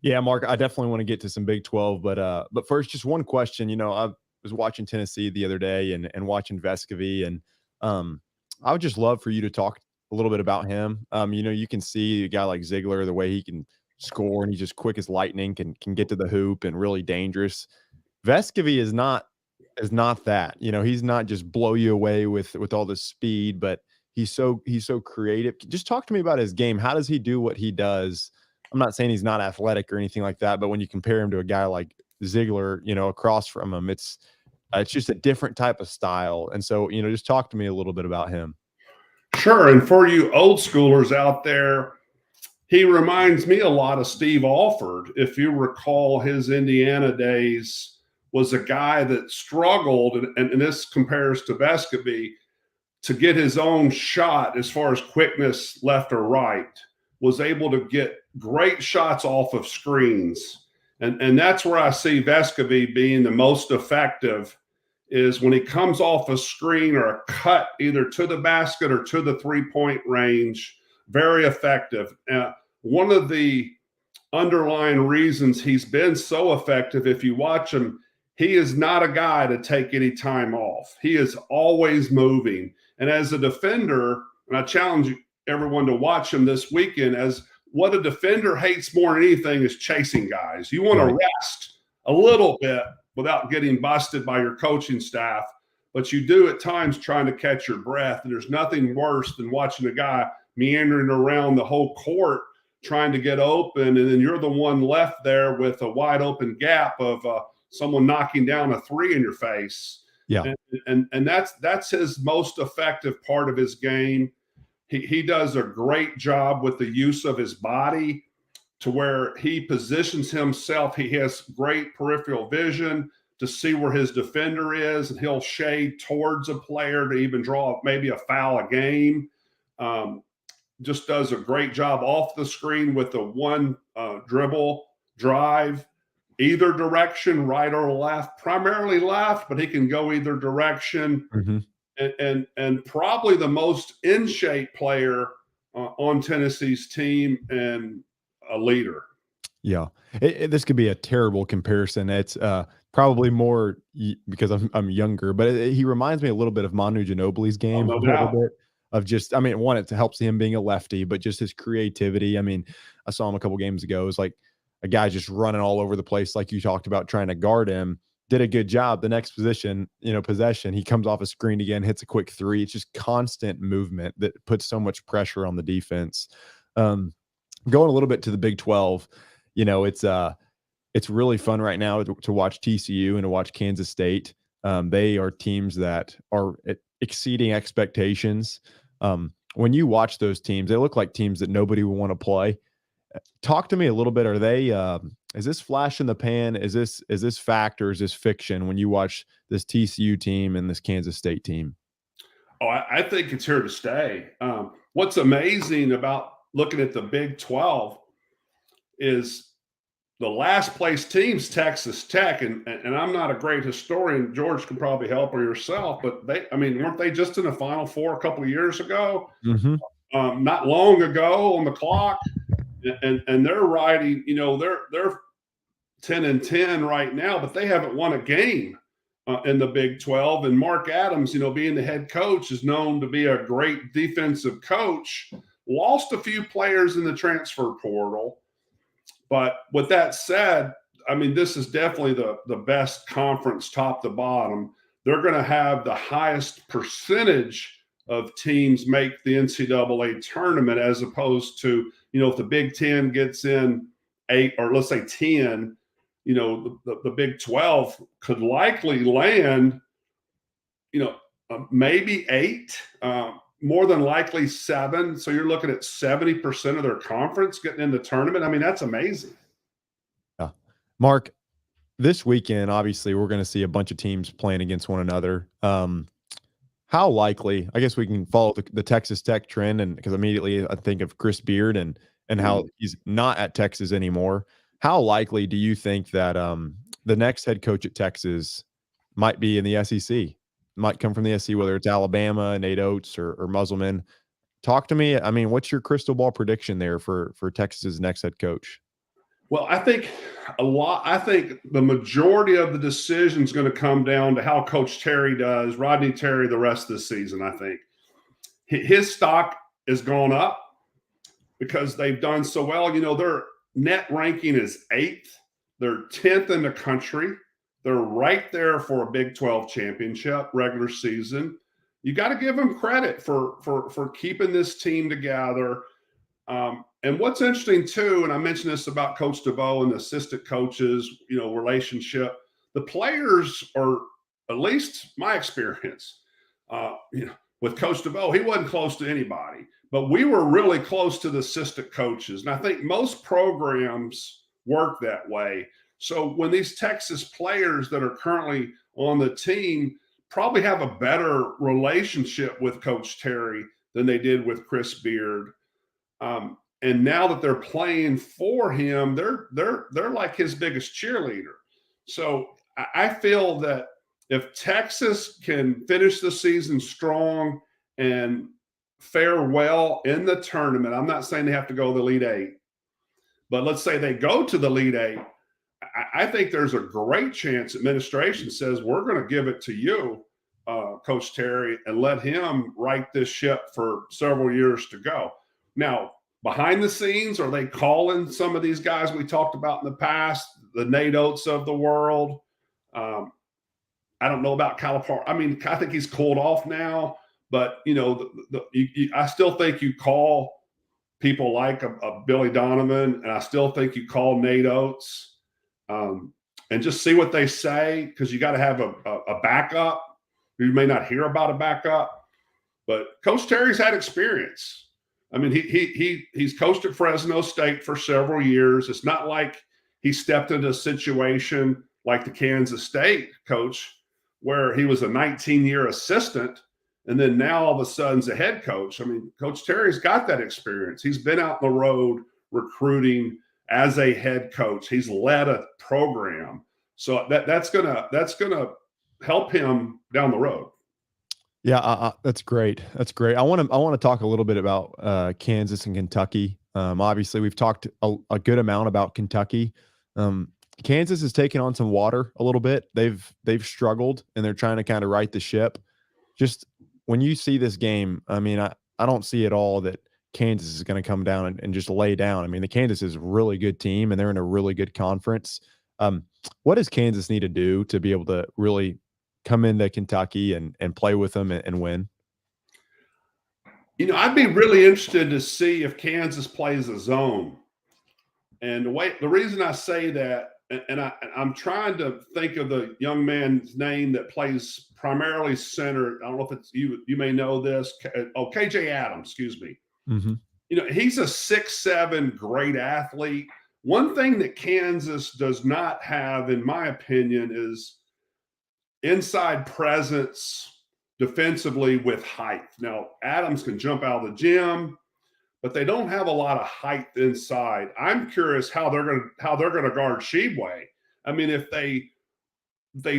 Yeah, Mark, I definitely want to get to some Big 12, but first, just one question. You know, I was watching Tennessee the other day and watching Vescovy, and I would just love for you to talk a little bit about him. You know, you can see a guy like Ziegler, the way he can score, and he's just quick as lightning, can get to the hoop and really dangerous. Vescovy is not that. You know, he's not just blow you away with all this speed, but he's so creative. Just talk to me about his game. How does he do what he does? I'm not saying he's not athletic or anything like that, but when you compare him to a guy like Ziegler, you know, across from him, it's just a different type of style. And so, you know, just talk to me a little bit about him. Sure. And for you old schoolers out there, he reminds me a lot of Steve Alford. If you recall, his Indiana days was a guy that struggled, and this compares to Vescovy, to get his own shot as far as quickness left or right, was able to get great shots off of screens. And that's where I see Vescovy being the most effective, is when he comes off a screen or a cut either to the basket or to the three-point range. Very effective. One of the underlying reasons he's been so effective, if you watch him, he is not a guy to take any time off. He is always moving. And as a defender, and I challenge everyone to watch him this weekend, as what a defender hates more than anything is chasing guys. You want to rest a little bit without getting busted by your coaching staff, but you do at times trying to catch your breath. And there's nothing worse than watching a guy meandering around the whole court trying to get open, and then you're the one left there with a wide open gap of someone knocking down a three in your face. Yeah. And that's his most effective part of his game. He does a great job with the use of his body to where he positions himself. He has great peripheral vision to see where his defender is, and he'll shade towards a player to even draw maybe a foul a game. Just does a great job off the screen with the one dribble drive, either direction, right or left, primarily left, but he can go either direction. Mm-hmm. And probably the most in shape player on Tennessee's team and a leader. Yeah, this could be a terrible comparison. It's probably more because I'm younger, but he reminds me a little bit of Manu Ginobili's game a little bit. Of just, I mean, one, it helps him being a lefty, but just his creativity. I mean, I saw him a couple games ago. It was like a guy just running all over the place, like you talked about, trying to guard him. Did a good job. The next possession, he comes off a screen again, hits a quick three. It's just constant movement that puts so much pressure on the defense. Going a little bit to the Big 12, it's really fun right now to watch TCU and to watch Kansas State. They are teams that are exceeding expectations. When you watch those teams, they look like teams that nobody would want to play. Talk to me a little bit. Are they? Is this flash in the pan? Is this fact or is this fiction when you watch this TCU team and this Kansas State team? Oh, I think it's here to stay. What's amazing about looking at the Big 12 is the last place team's Texas Tech, and I'm not a great historian. George can probably help or yourself, but weren't they just in the Final Four a couple of years ago? Mm-hmm. Not long ago on the clock, and they're riding. They're 10-10 right now, but they haven't won a game in the Big 12. And Mark Adams, being the head coach, is known to be a great defensive coach. Lost a few players in the transfer portal. But with that said, this is definitely the best conference top to bottom. They're going to have the highest percentage of teams make the NCAA tournament, as opposed to, if the Big 10 gets in 8, or let's say 10, the Big 12 could likely land, maybe 8, more than likely 7. So you're looking at 70% of their conference getting in the tournament. That's amazing. Yeah. Mark, this weekend, obviously, we're going to see a bunch of teams playing against one another. How likely, I guess we can follow the Texas Tech trend, and because immediately I think of Chris Beard and how he's not at Texas anymore. How likely do you think that the next head coach at Texas might be in the SEC? Might come from the SEC, whether it's Alabama, Nate Oates, or Musselman. Talk to me. What's your crystal ball prediction there for Texas's next head coach? Well, I think the majority of the decision is going to come down to how Coach Terry does, Rodney Terry, the rest of the season. I think his stock has gone up because they've done so well. Their net ranking is 8th. They're 10th in the country. They're right there for a Big 12 championship regular season. You got to give them credit for keeping this team together. And what's interesting too, and I mentioned this about Coach DeVoe and the assistant coaches, relationship. The players are, at least my experience, with Coach DeVoe, he wasn't close to anybody, but we were really close to the assistant coaches. And I think most programs work that way. So when these Texas players that are currently on the team probably have a better relationship with Coach Terry than they did with Chris Beard. And now that they're playing for him, they're like his biggest cheerleader. So I feel that if Texas can finish the season strong and fare well in the tournament, I'm not saying they have to go to the Elite 8, but let's say they go to the Elite 8, I think there's a great chance administration says, we're going to give it to you, Coach Terry, and let him right this ship for several years to go. Now, behind the scenes, are they calling some of these guys we talked about in the past, the Nate Oates of the world? I don't know about Calipari. I think he's cooled off now, but I still think you call people like a Billy Donovan, and I still think you call Nate Oates, and just see what they say, because you got to have a backup. You may not hear about a backup, but Coach Terry's had experience. He's coached at Fresno State for several years. It's not like he stepped into a situation like the Kansas State coach where he was a 19-year assistant and then now all of a sudden is a head coach. Coach Terry's got that experience. He's been out on the road recruiting as a head coach. He's led a program. So that's gonna help him down the road. Yeah, that's great. That's great. I want to talk a little bit about Kansas and Kentucky. Obviously, we've talked a good amount about Kentucky. Kansas has taken on some water a little bit. They've struggled, and they're trying to kind of right the ship. Just when you see this game, I don't see at all that Kansas is going to come down and just lay down. The Kansas is a really good team, and they're in a really good conference. What does Kansas need to do to be able to really come into Kentucky and play with them and win? I'd be really interested to see if Kansas plays a zone. And the reason I say that, and I'm trying to think of the young man's name that plays primarily center. I don't know if it's you may know this. KJ Adams, excuse me. Mm-hmm. he's a 6'7" great athlete. One thing that Kansas does not have, in my opinion, is inside presence defensively with height. Now, Adams can jump out of the gym, but they don't have a lot of height inside. I'm curious how they're going to guard Sheboy. I mean, if they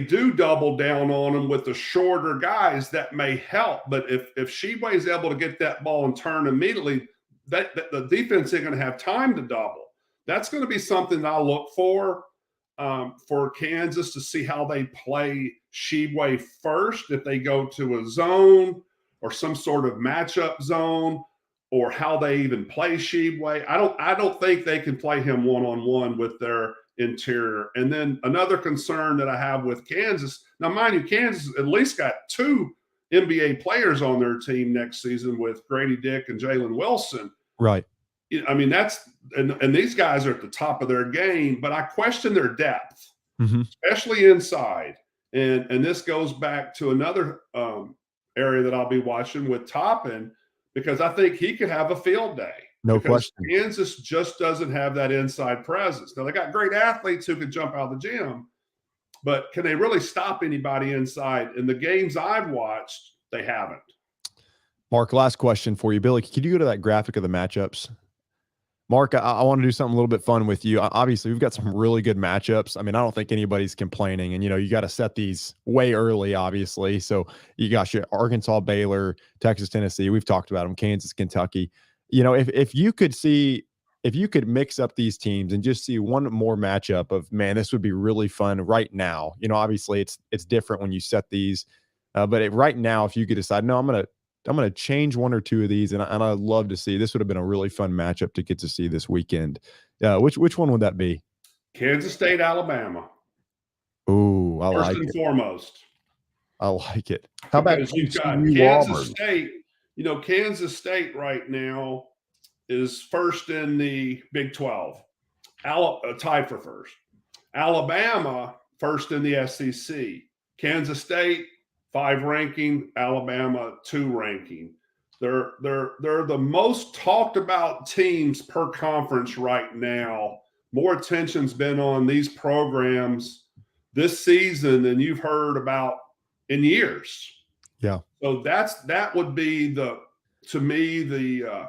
do double down on him with the shorter guys, that may help. But if Sheboy is able to get that ball and turn immediately, that the defense isn't going to have time to double. That's going to be something I'll look for Kansas, to see how they play Sheboy first, if they go to a zone or some sort of matchup zone, or how they even play Sheboy. I don't think they can play him one-on-one with their interior. And then another concern that I have with Kansas, now mind you, Kansas at least got 2 NBA players on their team next season with Grady Dick and Jalen Wilson. Right. I mean, and these guys are at the top of their game, but I question their depth, especially inside. And this goes back to another area that I'll be watching with Toppin, because I think he could have a field day. No question. Kansas just doesn't have that inside presence. Now, they got great athletes who can jump out of the gym, but can they really stop anybody inside? In the games I've watched, they haven't. Mark, last question for you. Billy, could you go to that graphic of the matchups? Mark, I want to do something a little bit fun with you. Obviously, we've got some really good matchups. I mean, I don't think anybody's complaining. And, you got to set these way early, obviously. So you got your Arkansas, Baylor, Texas, Tennessee. We've talked about them, Kansas, Kentucky. If you could mix up these teams and just see one more matchup of, man, this would be really fun right now. Obviously, it's different when you set these. But right now, if you could decide, no, I'm going to change one or two of these, and I'd love to see. This would have been a really fun matchup to get to see this weekend. Which one would that be? Kansas State, Alabama. Ooh, I like it. First and foremost. I like it. How about you've got TCU Kansas Auburn? State? Kansas State right now is first in the Big 12, tied for first. Alabama first in the SEC. Kansas State 5 ranking, Alabama 2 ranking. They're the most talked about teams per conference right now. More attention's been on these programs this season than you've heard about in years. Yeah. So that would be to me the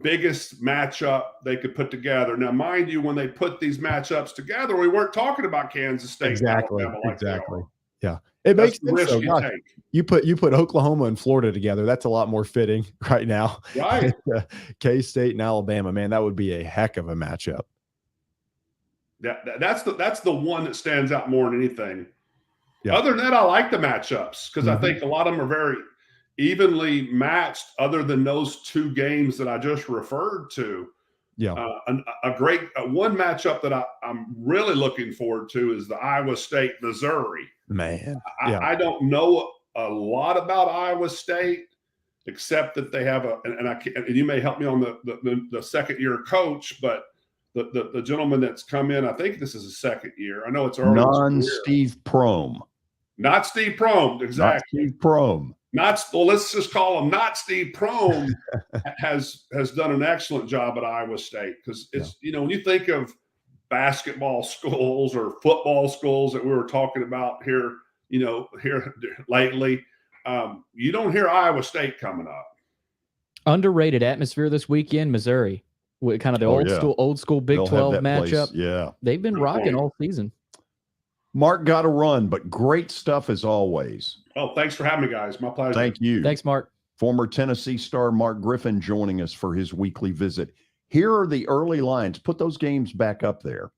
biggest matchup they could put together. Now, mind you, when they put these matchups together, we weren't talking about Kansas State. Exactly. Alabama Exactly. Yeah. It makes sense. So, gosh, you put Oklahoma and Florida together. That's a lot more fitting right now. Right. K-State and Alabama, man, that would be a heck of a matchup. That's the one that stands out more than anything. Yeah. Other than that, I like the matchups because I think a lot of them are very evenly matched, other than those 2 games that I just referred to. Yeah. A great one matchup that I'm really looking forward to is the Iowa State, Missouri. Man. Yeah. I don't know a lot about Iowa State, except that they have and you may help me on the second year coach, but the gentleman that's come in, I think this is his second year. I know it's early. Steve Prohm. Not Steve Prohm, exactly. Not Steve Prohm. Let's just call him not Steve Prohm. has done an excellent job at Iowa State, because it's when you think of basketball schools or football schools that we were talking about here lately, you don't hear Iowa State coming up. Underrated atmosphere this weekend, Missouri. With kind of the old school Big 12 matchup. Yeah. They've been rocking all season. Mark got to run, but great stuff as always. Oh, thanks for having me, guys. My pleasure. Thank you. Thanks, Mark. Former Tennessee star Mark Griffin joining us for his weekly visit. Here are the early lines. Put those games back up there.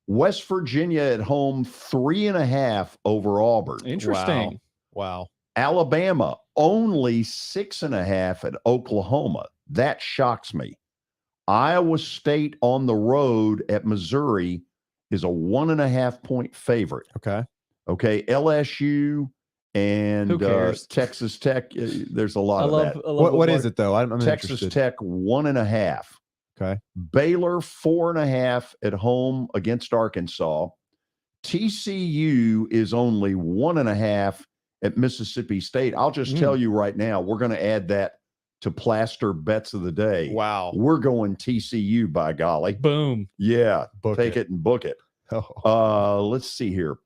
West Virginia at home, 3.5 over Auburn. Interesting. Wow. Alabama, only 6.5 at Oklahoma. That shocks me. Iowa State on the road at Missouri is a 1.5 point favorite. Okay. LSU and Texas Tech. There's a lot of that. What is it though? I'm Texas interested. Tech 1.5. Okay. Baylor 4.5 at home against Arkansas. TCU is only 1.5 at Mississippi State. I'll just tell you right now, we're going to add that to plaster bets of the day. Wow. We're going TCU, by golly. Boom. Yeah. Book Take it and book it. Oh. Let's see here.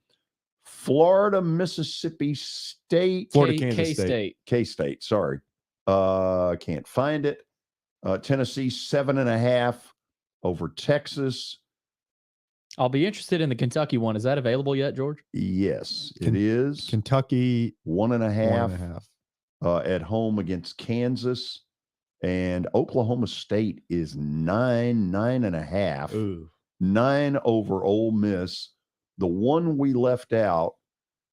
Florida, Mississippi State. Florida, Kansas State. K-State, sorry. Can't find it. Tennessee, 7.5 over Texas. I'll be interested in the Kentucky one. Is that available yet, George? Yes, it is. Kentucky, 1.5 at home against Kansas. And Oklahoma State is 9.5. Ooh. 9 over Ole Miss. The one we left out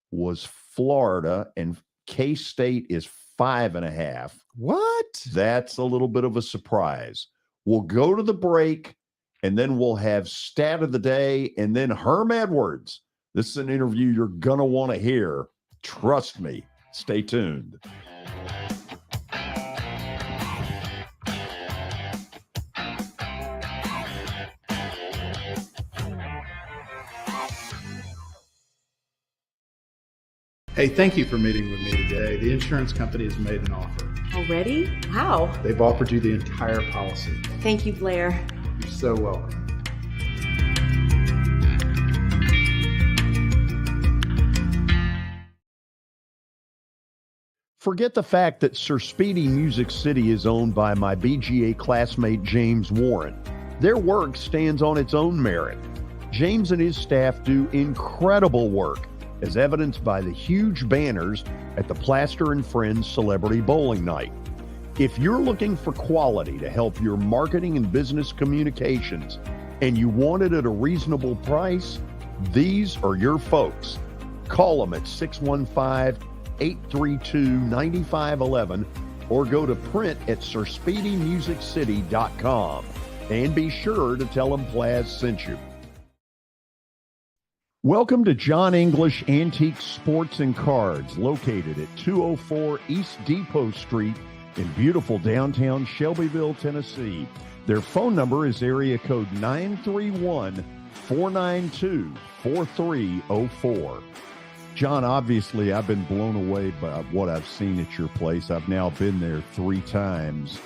was Florida, and K-State is 5.5. What? That's a little bit of a surprise. We'll go to the break, and then we'll have stat of the day, and then Herm Edwards. This is an interview you're going to want to hear. Trust me. Stay tuned. Hey, thank you for meeting with me today. The insurance company has made an offer. Already? Wow. They've offered you the entire policy. Thank you, Blair. You're so welcome. Forget the fact that Sir Speedy Music City is owned by my BGA classmate James Warren. Their work stands on its own merit. James and his staff do incredible work, as evidenced by the huge banners at the Plaster and Friends Celebrity Bowling Night. If you're looking for quality to help your marketing and business communications, and you want it at a reasonable price, these are your folks. Call them at 615-832-9511 or go to print at sirspeedymusiccity.com. And be sure to tell them Plaz sent you. Welcome to John English Antique Sports and Cards, located at 204 East Depot Street in beautiful downtown Shelbyville, Tennessee. Their phone number is area code 931-492-4304. John, obviously, I've been blown away by what I've seen at your place. I've now been there 3 times.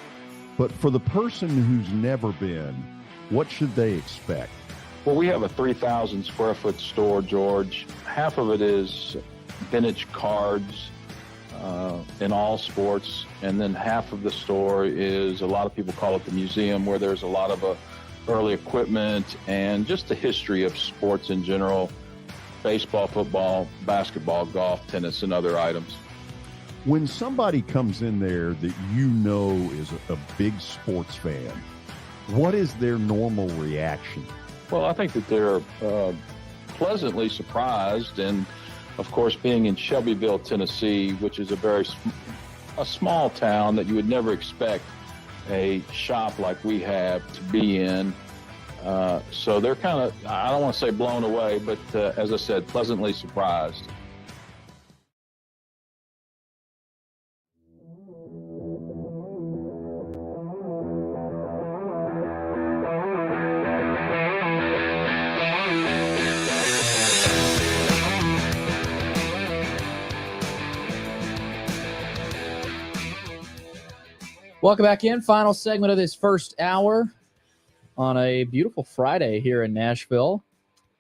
But for the person who's never been, what should they expect? Well, we have a 3,000 square foot store, George. Half of it is vintage cards in all sports, and then half of the store is, a lot of people call it the museum, where there's a lot of early equipment and just the history of sports in general: baseball, football, basketball, golf, tennis, and other items. When somebody comes in there that you know is a big sports fan, what is their normal reaction? Well, I think that they're pleasantly surprised, and of course, being in Shelbyville, Tennessee, which is a small town that you would never expect a shop like we have to be in. So they're kind of, I don't want to say blown away, but as I said, pleasantly surprised. Welcome back in. Final segment of this first hour on a beautiful Friday here in Nashville.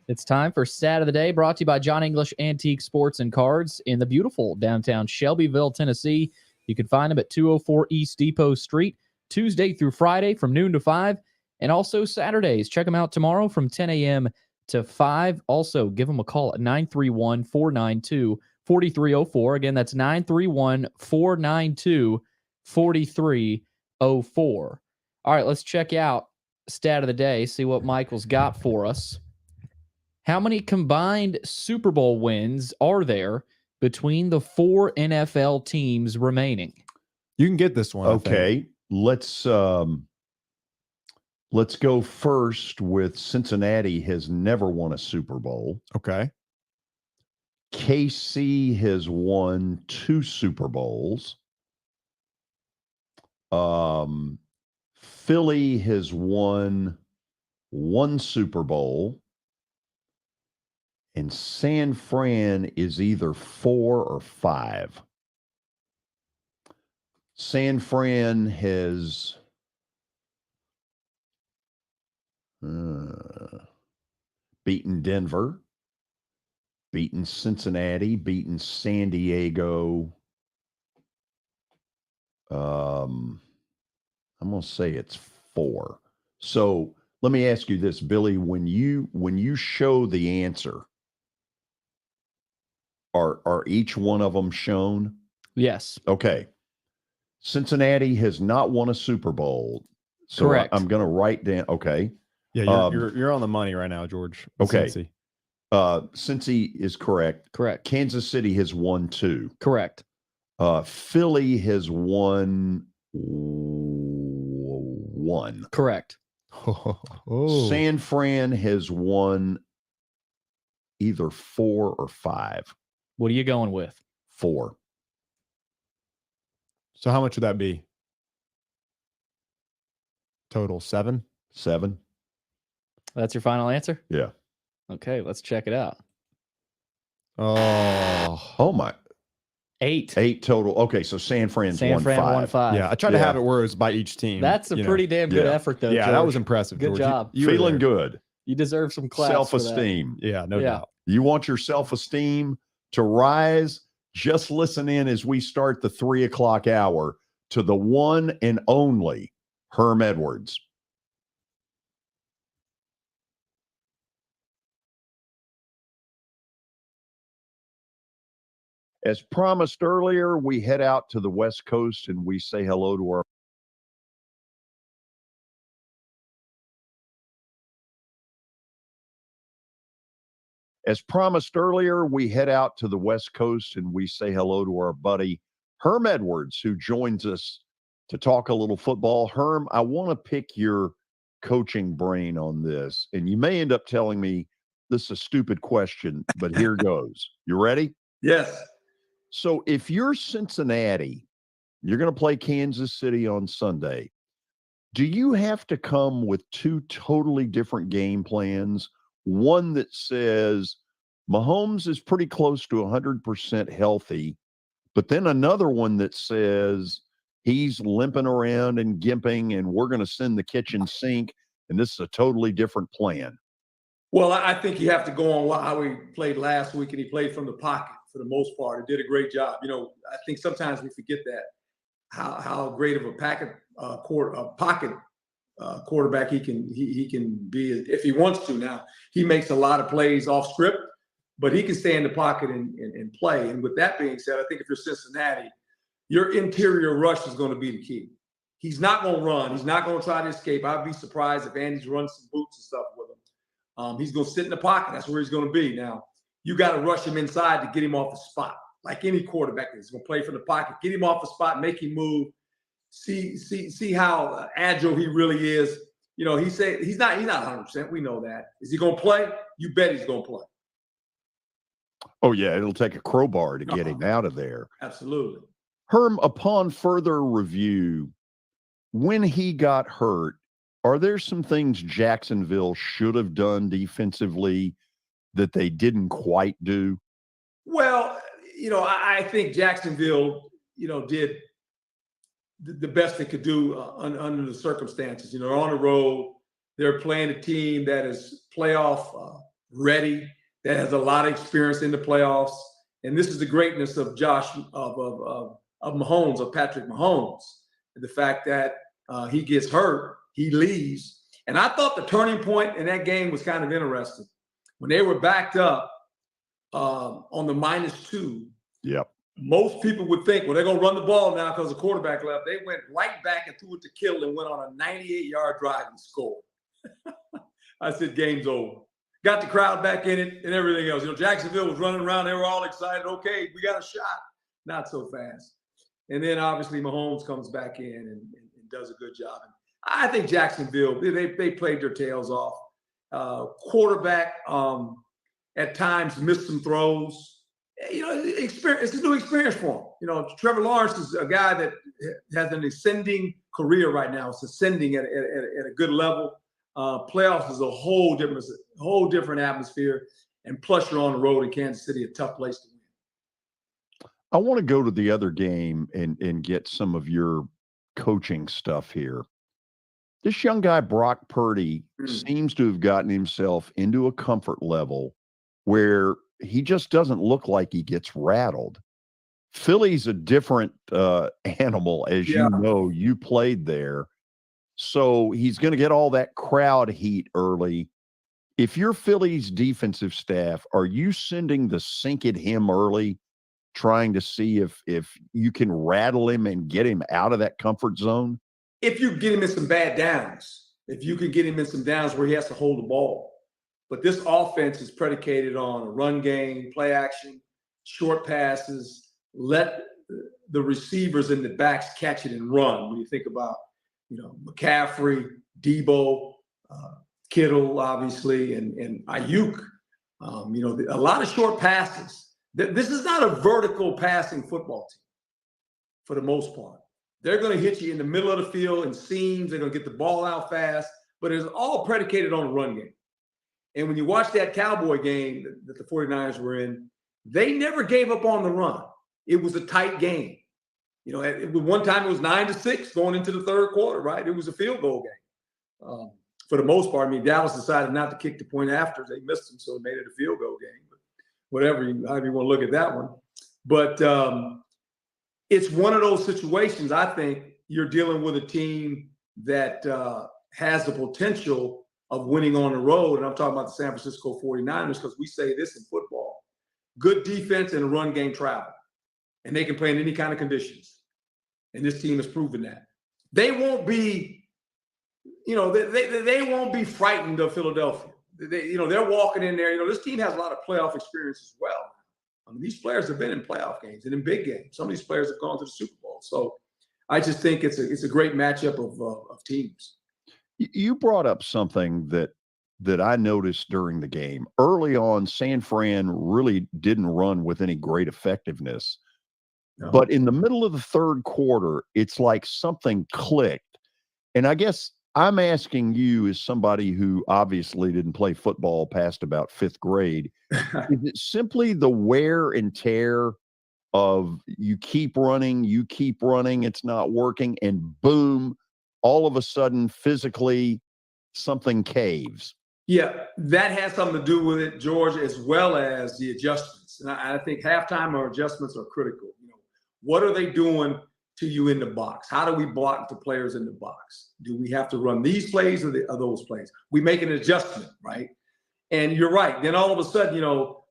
It's time for Stat of the Day, brought to you by John English Antique Sports and Cards in the beautiful downtown Shelbyville, Tennessee. You can find them at 204 East Depot Street, Tuesday through Friday from noon to 5, and also Saturdays. Check them out tomorrow from 10 a.m. to 5. Also, give them a call at 931-492-4304. Again, that's 931-492-4304. All right, let's check out Stat of the Day, see what Michael's got for us. How many combined Super Bowl wins are there between the 4 NFL teams remaining? You can get this one. Okay, let's go first with Cincinnati has never won a Super Bowl. Okay. KC has won 2 Super Bowls. Philly has won 1 Super Bowl. And San Fran is either 4 or 5. San Fran has beaten Denver, beaten Cincinnati, beaten San Diego. I'm going to say it's 4. So let me ask you this, Billy, when you show the answer, are each one of them shown? Yes. Okay. Cincinnati has not won a Super Bowl. So Correct. I'm going to write down. Okay. Yeah, you're on the money right now, George. Okay. Cincy. Cincy is correct. Correct. Kansas City has won 2. Correct. Philly has won 1. Correct. San Fran has won either 4 or 5. What are you going with? 4. So how much would that be? Total 7? 7. That's your final answer? Yeah. Okay, let's check it out. Oh my. 8. 8 total. Okay, so San Fran's won 5. Yeah, I tried to have it where it was by each team. That's a pretty damn good effort, though. Yeah, George. that was impressive. Good George. job. You Feeling good. You deserve some claps. Self-esteem. Yeah, no doubt. You want your self-esteem to rise? Just listen in as we start the 3 o'clock hour to the one and only Herm Edwards. As promised earlier, we head out to the West Coast and we say hello to our As promised earlier, we head out to the West Coast and we say hello to our buddy Herm Edwards, who joins us to talk a little football. Herm, I want to pick your coaching brain on this, and you may end up telling me this is a stupid question, but here goes. You ready? Yes. So if you're Cincinnati, you're going to play Kansas City on Sunday. Do you have to come with 2 totally different game plans? One that says Mahomes is pretty close to 100% healthy, but then another one that says he's limping around and gimping and we're going to send the kitchen sink, and this is a totally different plan. Well, I think you have to go on how he played last week, and he played from the pocket for the most part. He did a great job. You know, I think sometimes we forget that how great of a pocket quarterback he can be if he wants to. Now, he makes a lot of plays off script, but he can stay in the pocket and play. And with that being said, I think if you're Cincinnati, your interior rush is going to be the key. He's not going to run. He's not going to try to escape. I'd be surprised if Andy's run some boots and stuff with him. He's going to sit in the pocket. That's where he's going to be. Now, you got to rush him inside to get him off the spot. Like any quarterback is going to play from the pocket, get him off the spot, make him move. See how agile he really is. You know, he's not 100%. We know that. Is he going to play? You bet he's going to play. Oh yeah, it'll take a crowbar to get him out of there. Absolutely. Herm, upon further review, when he got hurt, are there some things Jacksonville should have done defensively that they didn't quite do? Well, you know, I think Jacksonville, you know, did the best they could do under the circumstances. You know, on the road, they're playing a team that is playoff ready, that has a lot of experience in the playoffs, and this is the greatness of Mahomes, of Patrick Mahomes, the fact that he gets hurt, he leaves, and I thought the turning point in that game was kind of interesting when they were backed up on the -2. Yep. Most people would think, well, they're going to run the ball now because the quarterback left. They went right back and threw it to Kittle and went on a 98-yard drive and scored. I said, game's over. Got the crowd back in it and everything else. You know, Jacksonville was running around. They were all excited. Okay, we got a shot. Not so fast. And then, obviously, Mahomes comes back in and does a good job. And I think Jacksonville, they played their tails off. Quarterback at times missed some throws. You know, it's a new experience for him. You know, Trevor Lawrence is a guy that has an ascending career right now. It's ascending at a good level. Playoffs is a whole different atmosphere. And plus, you're on the road in Kansas City, a tough place to win. I want to go to the other game and get some of your coaching stuff here. This young guy, Brock Purdy, seems to have gotten himself into a comfort level where he just doesn't look like he gets rattled. Philly's a different animal, as you know. You played there. So he's going to get all that crowd heat early. If you're Philly's defensive staff, are you sending the sink at him early, trying to see if you can rattle him and get him out of that comfort zone? If you get him in some bad downs, if you can get him in some downs where he has to hold the ball. But this offense is predicated on a run game, play action, short passes, let the receivers and the backs catch it and run. When you think about, McCaffrey, Debo, Kittle, obviously, and Ayuk, a lot of short passes. This is not a vertical passing football team for the most part. They're going to hit you in the middle of the field in seams. They're going to get the ball out fast, but it's all predicated on the run game. And when you watch that Cowboy game that the 49ers were in, they never gave up on the run. It was a tight game. At one time it was 9-6 going into the third quarter, right? It was a field goal game. For the most part, Dallas decided not to kick the point after. They missed them, so it made it a field goal game. But however you want to look at that one. But it's one of those situations, I think, you're dealing with a team that has the potential of winning on the road. And I'm talking about the San Francisco 49ers because we say this in football. Good defense and a run game travel. And they can play in any kind of conditions. And this team has proven that. They won't be, they won't be frightened of Philadelphia. They're walking in there. This team has a lot of playoff experience as well. These players have been in playoff games and in big games. Some of these players have gone to the Super Bowl. So I just think it's a great matchup of teams. You brought up something that I noticed during the game. Early on, San Fran really didn't run with any great effectiveness. No. But in the middle of the third quarter, it's like something clicked. And I guess I'm asking you, as somebody who obviously didn't play football past about fifth grade, is it simply the wear and tear of you keep running, it's not working, and boom, all of a sudden, physically, something caves? Yeah, that has something to do with it, George, as well as the adjustments. And I think halftime or adjustments are critical. What are they doing to you in the box? How do we block the players in the box? Do we have to run these plays or those plays? We make an adjustment, right? And you're right. Then all of a sudden,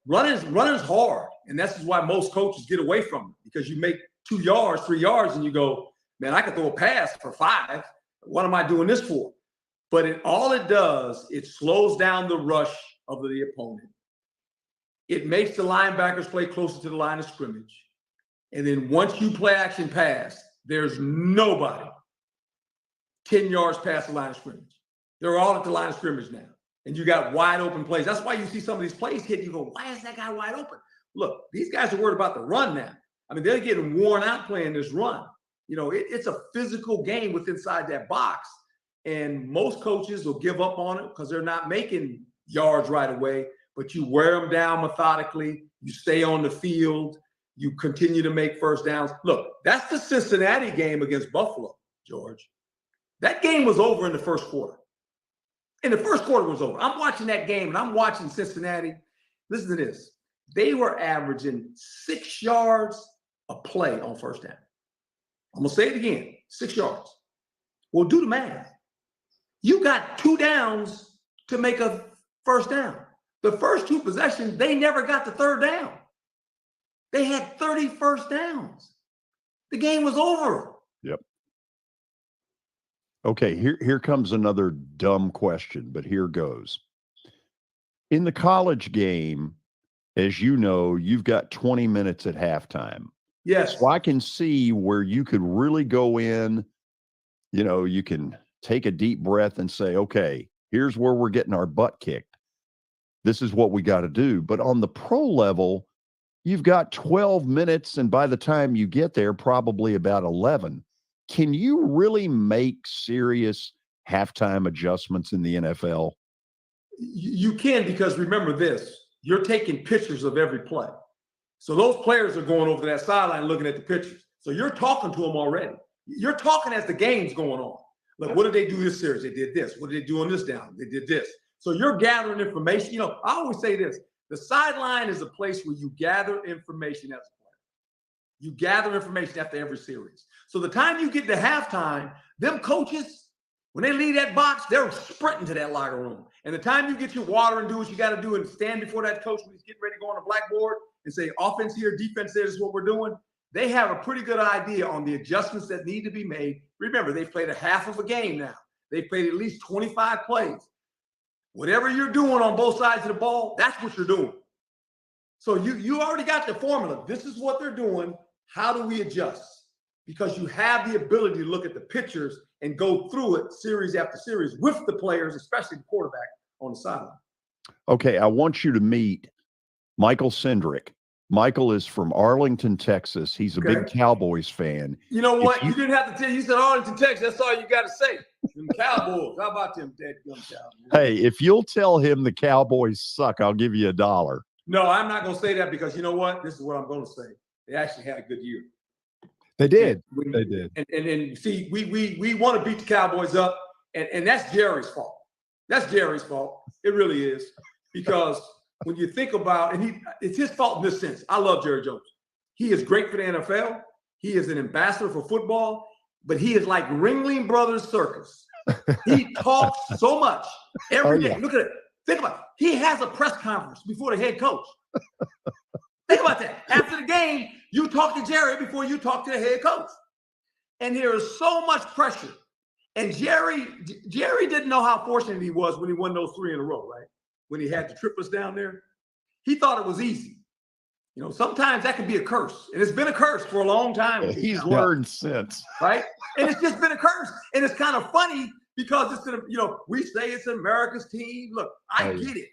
running's hard. And that's why most coaches get away from it, because you make 2 yards, 3 yards, and you go, man, I could throw a pass for 5. What am I doing this for? But all it does, it slows down the rush of the opponent. It makes the linebackers play closer to the line of scrimmage. And then once you play action pass, there's nobody 10 yards past the line of scrimmage. They're all at the line of scrimmage now. And you got wide open plays. That's why you see some of these plays hit. You go, why is that guy wide open? Look, these guys are worried about the run now. They're getting worn out playing this run. It's a physical game with inside that box. And most coaches will give up on it because they're not making yards right away. But you wear them down methodically. You stay on the field. You continue to make first downs. Look, that's the Cincinnati game against Buffalo, George. That game was over in the first quarter. And the first quarter was over. I'm watching that game, and I'm watching Cincinnati. Listen to this. They were averaging 6 yards a play on first down. I'm going to say it again, 6 yards. Well, do the math. You got 2 downs to make a first down. The first 2 possessions, they never got the third down. They had 30 first downs. The game was over. Yep. Okay, here comes another dumb question, but here goes. In the college game, as you know, you've got 20 minutes at halftime. Yes. So I can see where you could really go in, you can take a deep breath and say, okay, here's where we're getting our butt kicked. This is what we got to do. But on the pro level, you've got 12 minutes, and by the time you get there, probably about 11. Can you really make serious halftime adjustments in the NFL? You can, because remember this, you're taking pictures of every play. So those players are going over to that sideline looking at the pictures. So you're talking to them already. You're talking as the game's going on. Look, what did they do this series? They did this. What did they do on this down? They did this. So you're gathering information. You know, I always say this. The sideline is a place where you gather information as a player. You gather information after every series. So the time you get to halftime, them coaches, when they leave that box, they're sprinting to that locker room. And the time you get your water and do what you got to do and stand before that coach when he's getting ready to go on the blackboard and say, offense here, defense there, this is what we're doing, they have a pretty good idea on the adjustments that need to be made. Remember, they've played a half of a game now. They've played at least 25 plays. Whatever you're doing on both sides of the ball, that's what you're doing. So you already got the formula. This is what they're doing. How do we adjust? Because you have the ability to look at the pictures and go through it series after series with the players, especially the quarterback on the sideline. Okay, I want you to meet Michael Cindric. Michael is from Arlington, Texas. He's a big Cowboys fan. You know what? You didn't have to tell. You said Arlington, Texas. That's all you got to say. Them Cowboys. How about them dead gum Cowboys? Hey, if you'll tell him the Cowboys suck, I'll give you $1. No, I'm not going to say that because you know what? This is what I'm going to say. They actually had a good year. They did. They did. And see, we want to beat the Cowboys up, and that's Jerry's fault. That's Jerry's fault. It really is. Because when you think about, and it's his fault in this sense. I love Jerry Jones. He is great for the NFL. He is an ambassador for football, but he is like Ringling Brothers Circus. He talks so much every day. Look at it. Think about it. He has a press conference before the head coach. Think about that. After the game, you talk to Jerry before you talk to the head coach. And there is so much pressure. And Jerry didn't know how fortunate he was when he won those 3 in a row, right? When he had the triplets down there. He thought it was easy. You know, sometimes that can be a curse. And it's been a curse for a long time. He's learned since. Right? And it's just been a curse. And it's kind of funny because it's, we say it's America's team. Look, I get it.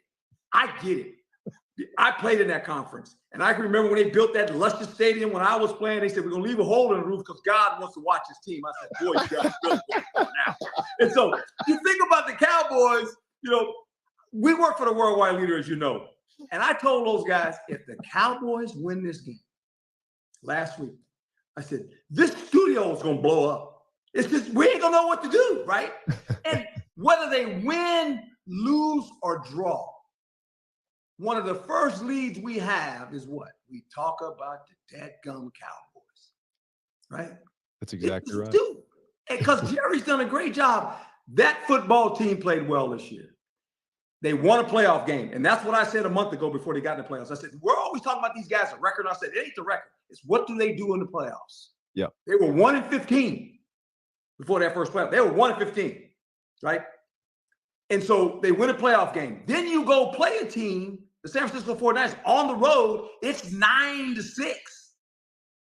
I get it. I played in that conference. And I can remember when they built that luscious stadium when I was playing, they said, we're going to leave a hole in the roof because God wants to watch his team. I said, boy, you got to build it now. And so you think about the Cowboys, we work for the worldwide leader, as you know. And I told those guys, if the Cowboys win this game last week, I said, this studio is going to blow up. It's just, we ain't going to know what to do, right? And whether they win, lose, or draw, one of the first leads we have is what? We talk about the dadgum Cowboys, right? That's exactly right. Because Jerry's done a great job. That football team played well this year. They won a playoff game. And that's what I said a month ago before they got in the playoffs. I said, we're always talking about these guys' record. And I said, it ain't the record. It's what do they do in the playoffs? Yeah. They were 1-15 before that first playoff. They were 1-15, right? And so they win a playoff game. Then you go play a team, the San Francisco 49ers, on the road. It's 9-6.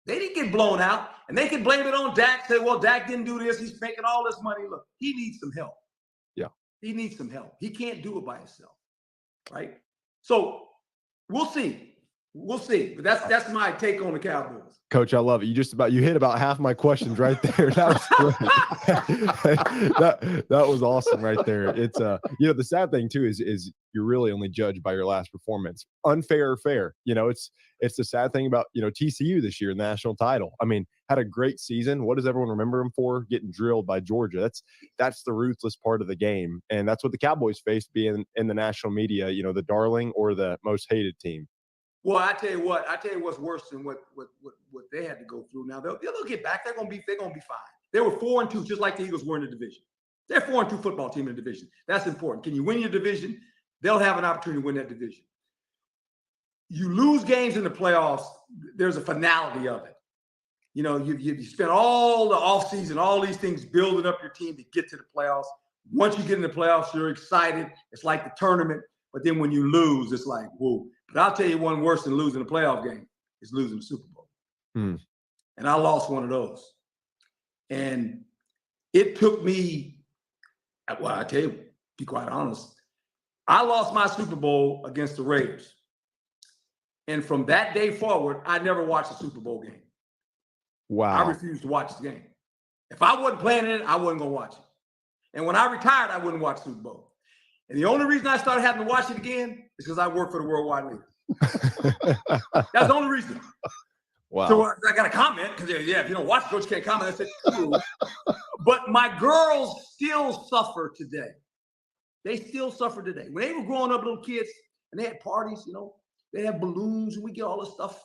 They didn't get blown out. And they can blame it on Dak. Say, well, Dak didn't do this. He's making all this money. Look, he needs some help. Yeah. He needs some help. He can't do it by himself, right? So we'll see. We'll see. But that's my take on the Cowboys. Coach, I love it. You hit about half my questions right there. That was great. that was awesome right there. It's the sad thing too is you're really only judged by your last performance. Unfair or fair. It's the sad thing about TCU this year, national title. I mean, had a great season. What does everyone remember him for? Getting drilled by Georgia. That's the ruthless part of the game. And that's what the Cowboys faced being in the national media, the darling or the most hated team. Well, I tell you what's worse than what they had to go through. Now they'll get back. They're gonna be fine. They were 4-2, just like the Eagles were in the division. They're 4-2 football team in the division. That's important. Can you win your division? They'll have an opportunity to win that division. You lose games in the playoffs, there's a finality of it. You spent all the offseason, all these things building up your team to get to the playoffs. Once you get in the playoffs, you're excited. It's like the tournament. But then when you lose, it's like, whoa. But I'll tell you one worse than losing a playoff game is losing the Super Bowl. And I lost one of those. And it took me, well, I tell you, be quite honest, I lost my Super Bowl against the Raiders. And from that day forward, I never watched a Super Bowl game. Wow. I refused to watch the game. If I wasn't playing in it, I wasn't going to watch it. And when I retired, I wouldn't watch Super Bowl. And the only reason I started having to watch it again is because I work for the worldwide leader. That's the only reason. Wow. So I got to comment because, yeah, if you don't watch, coach can't comment. I said, true. But my girls still suffer today. They still suffer today. When they were growing up, little kids, and they had parties, they had balloons, and we get all this stuff.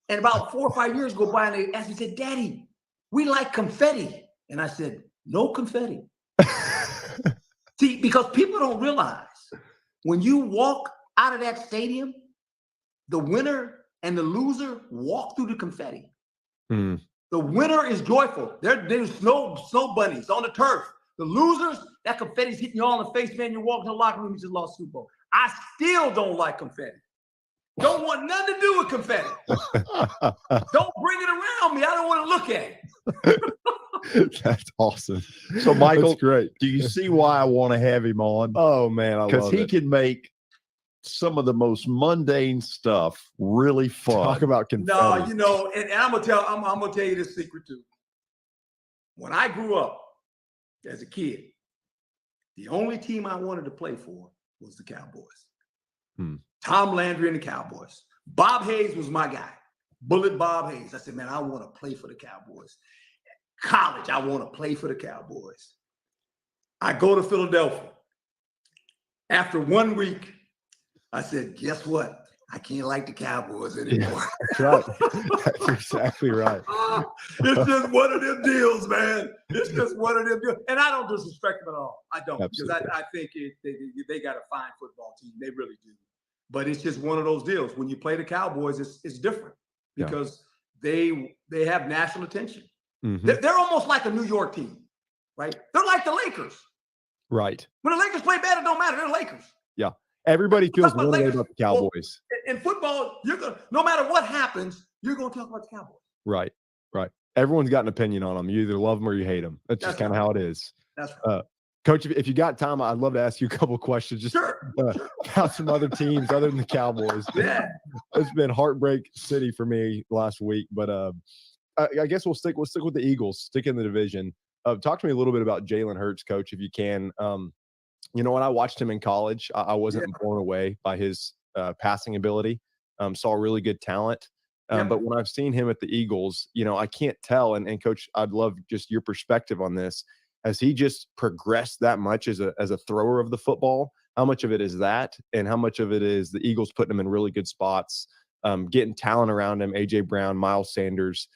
And about 4 or 5 years go by, and they asked me, said, Daddy, we like confetti. And I said, no confetti. See, because people don't realize when you walk out of that stadium, the winner and the loser walk through the confetti. Mm. The winner is joyful. There's snow bunnies on the turf. The losers, that confetti's hitting you all in the face, man. You're walking to the locker room, you just lost Super Bowl. I still don't like confetti. Don't want nothing to do with confetti. Don't bring it around me. I don't want to look at it. That's awesome. So, Michael, that's great. Do you see why I want to have him on? Oh, man, I Because love he it. can make some of the most mundane stuff really fun. Talk about confetti. No, and I'm gonna tell you this secret too. When I grew up as a kid, the only team I wanted to play for was the Cowboys. Tom Landry and the Cowboys. Bob Hayes was my guy. Bullet Bob Hayes. I said, man, I want to play for the Cowboys. College, I want to play for the Cowboys. I go to Philadelphia. After 1 week, I said, guess what? I can't like the Cowboys anymore. That's right. That's exactly right. It's just one of them deals, man. It's just one of them deals. And I don't disrespect them at all. I don't. Absolutely. Because I think they got a fine football team. They really do. But it's just one of those deals. When you play the Cowboys, it's different because they have national attention. Mm-hmm. They're almost like a New York team, right? They're like the Lakers. Right. When the Lakers play bad, it don't matter. They're the Lakers. Yeah. Everybody feels Talk about one way Lakers. about the Cowboys. Well, in football, no matter what happens, you're going to talk about the Cowboys. Right. Right. Everyone's got an opinion on them. You either love them or you hate them. That's just kind of how it is. That's right. Coach, if you got time, I'd love to ask you a couple of questions just about some other teams other than the Cowboys. Yeah. It's been heartbreak city for me last week, but I guess we'll stick with the Eagles, stick in the division. Talk to me a little bit about Jalen Hurts, Coach, if you can. When I watched him in college, I wasn't blown away by his passing ability. Saw really good talent. But when I've seen him at the Eagles, I can't tell. And Coach, I'd love just your perspective on this. Has he just progressed that much as a thrower of the football? How much of it is that? And how much of it is the Eagles putting him in really good spots, getting talent around him, A.J. Brown, Miles Sanders?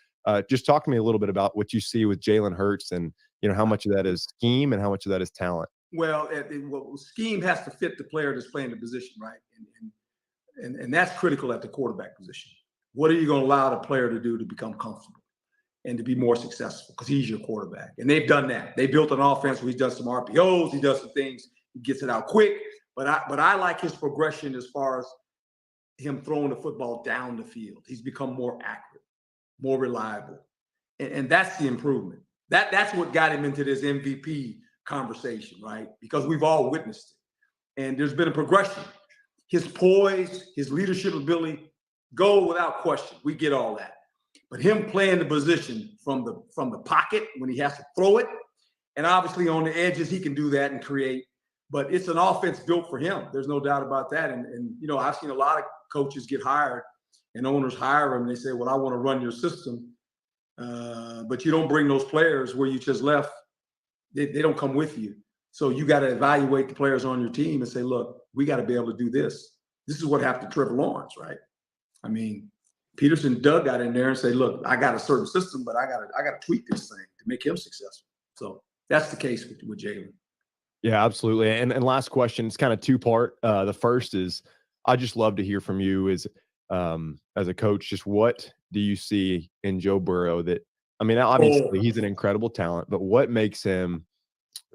Just talk to me a little bit about what you see with Jalen Hurts and, how much of that is scheme and how much of that is talent. Well, scheme has to fit the player that's playing the position, right? And that's critical at the quarterback position. What are you going to allow the player to do to become comfortable and to be more successful? Because he's your quarterback. And they've done that. They built an offense where he's done some RPOs. He does some things. He gets it out quick. But I like his progression as far as him throwing the football down the field. He's become more accurate, more reliable. And that's the improvement. That's what got him into this MVP conversation, right? Because we've all witnessed it. And there's been a progression. His poise, his leadership ability, go without question. We get all that. But him playing the position from the pocket when he has to throw it, and obviously on the edges, he can do that and create. But it's an offense built for him. There's no doubt about that. And I've seen a lot of coaches get hired and owners hire them and they say, well, I want to run your system. But you don't bring those players where you just left. They don't come with you. So you got to evaluate the players on your team and say, look, we got to be able to do this. This is what happened to Trevor Lawrence, right? I mean, Peterson, Doug got in there and said, look, I got a certain system, but I got to tweak this thing to make him successful. So that's the case with Jalen. Yeah, absolutely. And last question, it's kind of two-part. The first is, I just love to hear from you as a coach, just what do you see in Joe Burrow that, obviously he's an incredible talent, but what makes him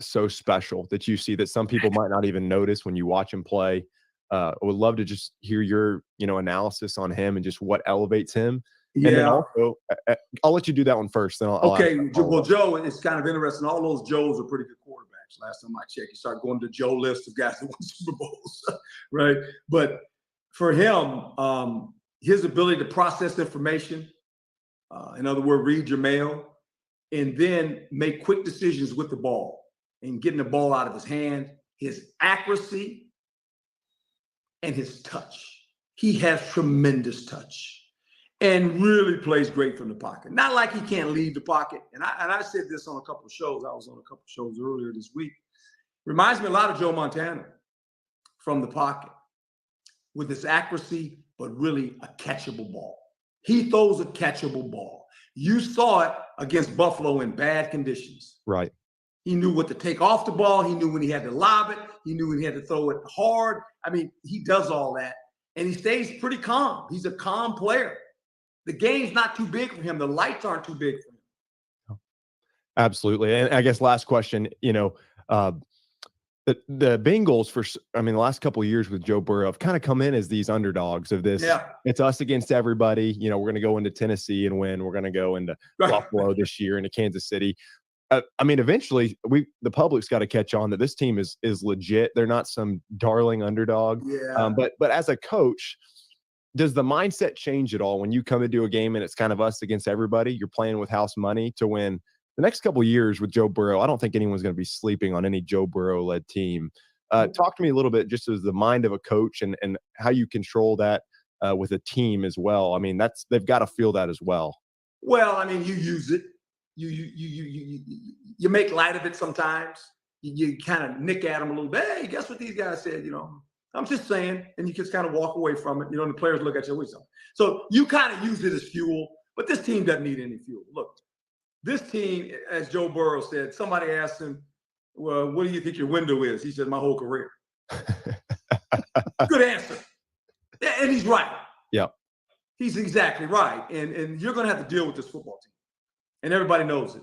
so special that you see that some people might not even notice when you watch him play? I would love to just hear your, analysis on him and just what elevates him. Yeah. And then also, I'll let you do that one first. Then I'll okay. Well, Joe, it's kind of interesting. All those Joes are pretty good quarterbacks. Last time I checked, you start going to Joe list of guys that won Super Bowls, right? But for him, his ability to process information, in other words, read your mail, and then make quick decisions with the ball and getting the ball out of his hand, his accuracy, and his touch. he has tremendous touch and really plays great from the pocket. Not like he can't leave the pocket. And I said this on a couple of shows. I was on a couple of shows earlier this week. Reminds me a lot of Joe Montana from the pocket with his accuracy, but really a catchable ball. He throws a catchable ball. You saw it against Buffalo in bad conditions. Right. He knew what to take off the ball. He knew when he had to lob it. He knew when he had to throw it hard. I mean, he does all that, and he stays pretty calm. He's a calm player. The game's not too big for him. The lights aren't too big for him. Absolutely. And I guess last question, the Bengals the last couple of years with Joe Burrow have kind of come in as these underdogs of this. Yeah. It's us against everybody. We're going to go into Tennessee and win. We're going to go into Buffalo this year, into Kansas City. Eventually the public's got to catch on that this team is legit. They're not some darling underdog. Yeah. But as a coach, does the mindset change at all when you come into a game and it's kind of us against everybody? You're playing with house money to win. The next couple of years with Joe Burrow, I don't think anyone's going to be sleeping on any Joe Burrow-led team. Talk to me a little bit just as the mind of a coach and how you control that with a team as well. They've got to feel that as well. Well, you use it. You make light of it sometimes. You kind of nick at them a little bit. Hey, guess what these guys said? I'm just saying, and you just kind of walk away from it. And the players look at you. So you kind of use it as fuel. But this team doesn't need any fuel. Look. This team, as Joe Burrow said, somebody asked him, well, what do you think your window is? He said, my whole career. Good answer. And he's right. Yeah. He's exactly right. And you're going to have to deal with this football team. And everybody knows it.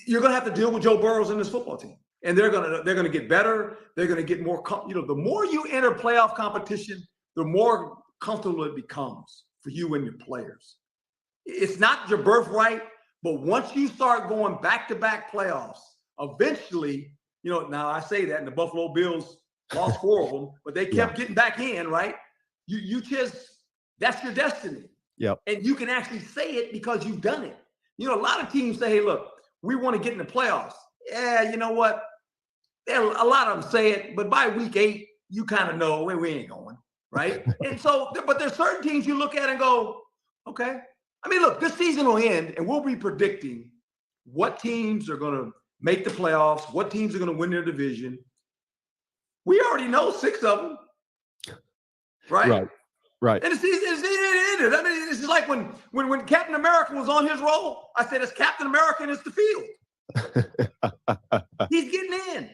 You're going to have to deal with Joe Burrow in this football team, and they're going to get better. They're going to get more. The more you enter playoff competition, the more comfortable it becomes for you and your players. It's not your birthright, but once you start going back-to-back playoffs, eventually, Now I say that, and the Buffalo Bills lost 4 of them, but they kept getting back in. Right? You just that's your destiny. Yep. And you can actually say it because you've done it. A lot of teams say, "Hey, look. We want to get in the playoffs." Yeah, you know what? A lot of them say it, but by week 8, you kind of know we ain't going, right? And so, but there's certain teams you look at and go, okay. Look, this season will end, and we'll be predicting what teams are going to make the playoffs, what teams are going to win their division. We already know 6 of them, right? Right. And the season ended. It's like when Captain America was on his roll, I said, it's Captain America and it's the field. He's getting in.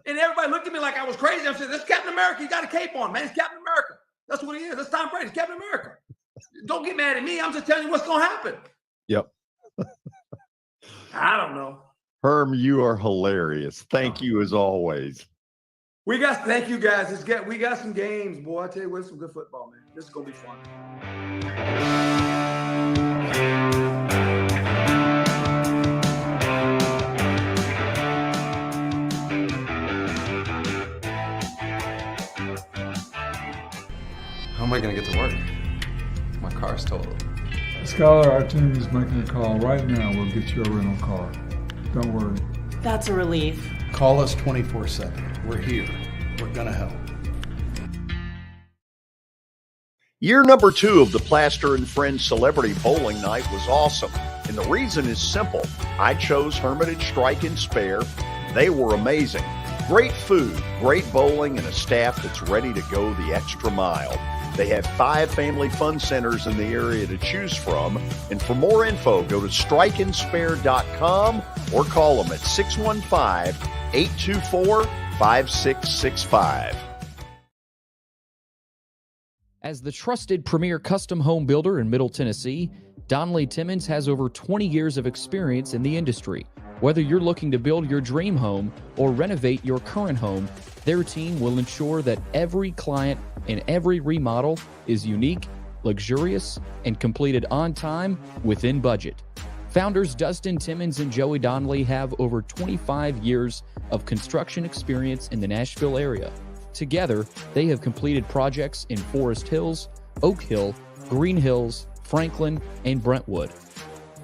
And everybody looked at me like I was crazy. I said, that's Captain America. He got a cape on, man. It's Captain America. That's what he is. That's Tom Brady. It's Captain America. Don't get mad at me. I'm just telling you what's going to happen. Yep. I don't know. Herm, you are hilarious. Thank you as always. Thank you guys. We got some games, boy. I tell you what, it's some good football, man. This is going to be fun. How am I going to get to work? My car's totaled. Skylar, our team is making a call right now. We'll get you a rental car. Don't worry. That's a relief. Call us 24/7. We're here. We're going to help. Year number 2 of the Plaster and Friends Celebrity Bowling Night was awesome. And the reason is simple. I chose Hermitage Strike and Spare. They were amazing. Great food, great bowling, and a staff that's ready to go the extra mile. They have 5 family fun centers in the area to choose from. And for more info, go to strikeandspare.com or call them at 615-824-5665. As the trusted premier custom home builder in Middle Tennessee, Donnelly Timmons has over 20 years of experience in the industry. Whether you're looking to build your dream home or renovate your current home, their team will ensure that every client and every remodel is unique, luxurious, and completed on time within budget. Founders Dustin Timmons and Joey Donnelly have over 25 years of construction experience in the Nashville area. Together, they have completed projects in Forest Hills, Oak Hill, Green Hills, Franklin, and Brentwood.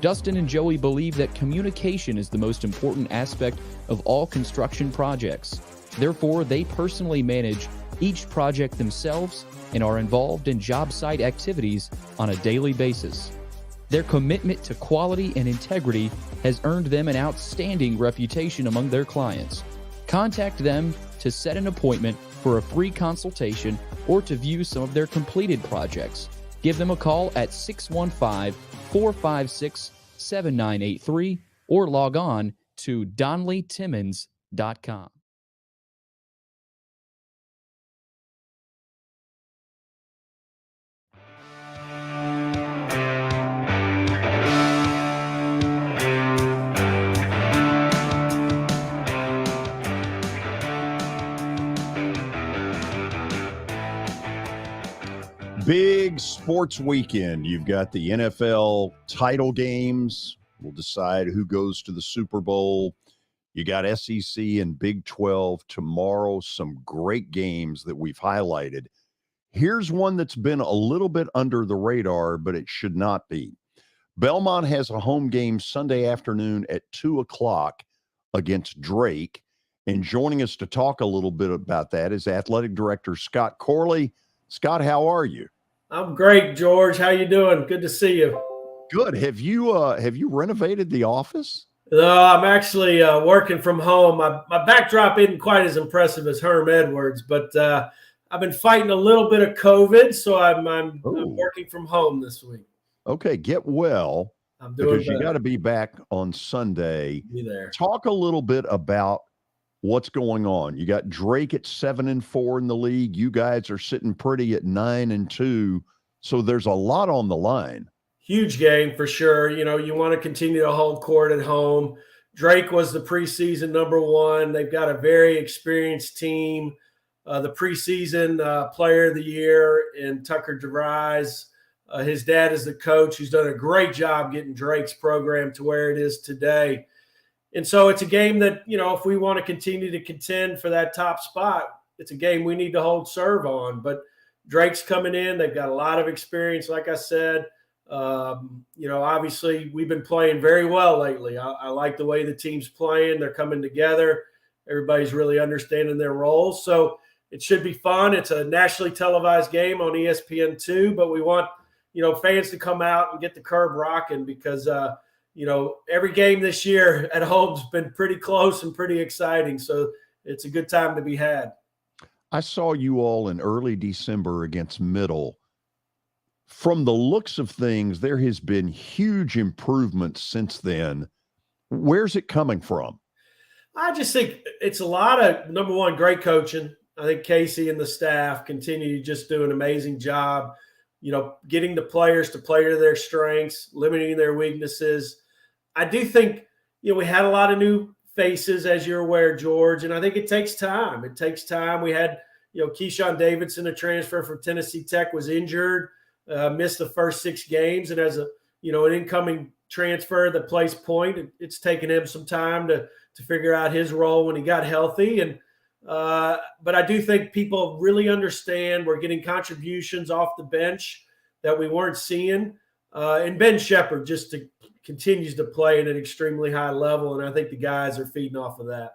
Dustin and Joey believe that communication is the most important aspect of all construction projects. Therefore, they personally manage each project themselves and are involved in job site activities on a daily basis. Their commitment to quality and integrity has earned them an outstanding reputation among their clients. Contact them to set an appointment for a free consultation or to view some of their completed projects. Give them a call at 615-456-7983 or log on to donleytimmons.com. Big sports weekend. You've got the NFL title games. We'll decide who goes to the Super Bowl. You got SEC and Big 12 tomorrow. Some great games that we've highlighted. Here's one that's been a little bit under the radar, but it should not be. Belmont has a home game Sunday afternoon at 2 o'clock against Drake. And joining us to talk a little bit about that is Athletic Director Scott Corley. Scott, how are you? I'm great, George. How you doing? Good to see you. Good. Have you renovated the office? No, I'm actually working from home. My backdrop isn't quite as impressive as Herm Edwards, but I've been fighting a little bit of COVID, so I'm working from home this week. Okay, get well. I'm doing because you got to be back on Sunday. Be there. Talk a little bit about what's going on. You got Drake at 7-4 in the league. You guys are sitting pretty at 9-2. So there's a lot on the line. Huge game for sure. You know, you want to continue to hold court at home. Drake was the preseason number one. They've got a very experienced team. The preseason player of the year in Tucker DeVries. His dad is the coach who's done a great job getting Drake's program to where it is today. And so it's a game that, you know, if we want to continue to contend for that top spot, it's a game we need to hold serve on. But Drake's coming in. They've got a lot of experience, like I said. You know, obviously we've been playing very well lately. I like the way the team's playing. They're coming together. Everybody's really understanding their roles. So it should be fun. It's a nationally televised game on ESPN2, but we want, you know, fans to come out and get the curb rocking because, you know, every game this year at home's been pretty close and pretty exciting. So it's a good time to be had. I saw you all in early December against Middle. From the looks of things, there has been huge improvements since then. Where's it coming from? I just think it's a lot of, number one, great coaching. I think Casey and the staff continue to just do an amazing job, you know, getting the players to play to their strengths, limiting their weaknesses. I do think, you know, we had a lot of new faces, as you're aware, George, and I think it takes time. It takes time. We had, you know, Keyshawn Davidson, a transfer from Tennessee Tech, was injured, missed the first 6 games, and as a, you know, an incoming transfer that plays point, it's taken him some time to figure out his role when he got healthy. And but I do think people really understand we're getting contributions off the bench that we weren't seeing. And Ben Shepherd just continues to play at an extremely high level, and I think the guys are feeding off of that.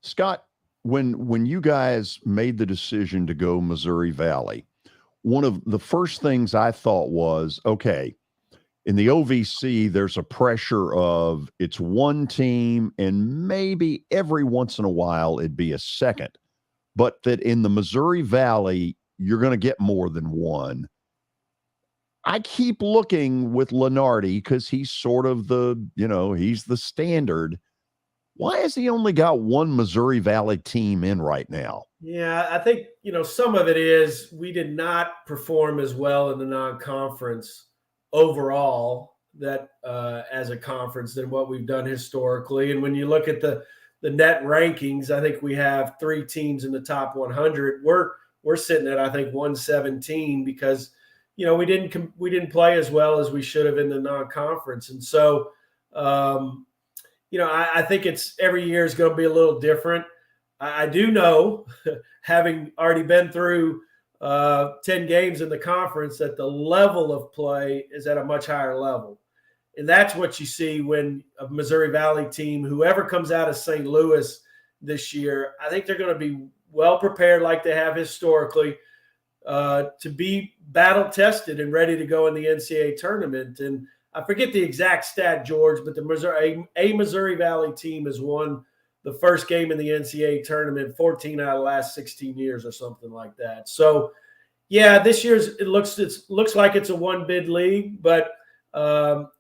Scott, when you guys made the decision to go Missouri Valley, one of the first things I thought was, okay, in the OVC, there's a pressure of it's one team and maybe every once in a while it'd be a second, but that in the Missouri Valley, you're going to get more than one. I keep looking with Lenardi because he's sort of the, you know, he's the standard. Why has he only got one Missouri Valley team in right now? Yeah, I think, you know, some of it is we did not perform as well in the non-conference overall that as a conference than what we've done historically. And when you look at the net rankings, I think we have 3 teams in the top 100. We're sitting at, I think, 117 because, you know, we didn't play as well as we should have in the non-conference. And so, you know, I think it's every year is going to be a little different. I do know, having already been through 10 games in the conference, that the level of play is at a much higher level. And that's what you see when a Missouri Valley team, whoever comes out of St. Louis this year, I think they're going to be well prepared like they have historically to be battle tested and ready to go in the NCAA tournament. And I forget the exact stat, George, but a Missouri Valley team has won the first game in the NCAA tournament 14 out of the last 16 years or something like that. So, yeah, this year's it looks like it's a one-bid league, but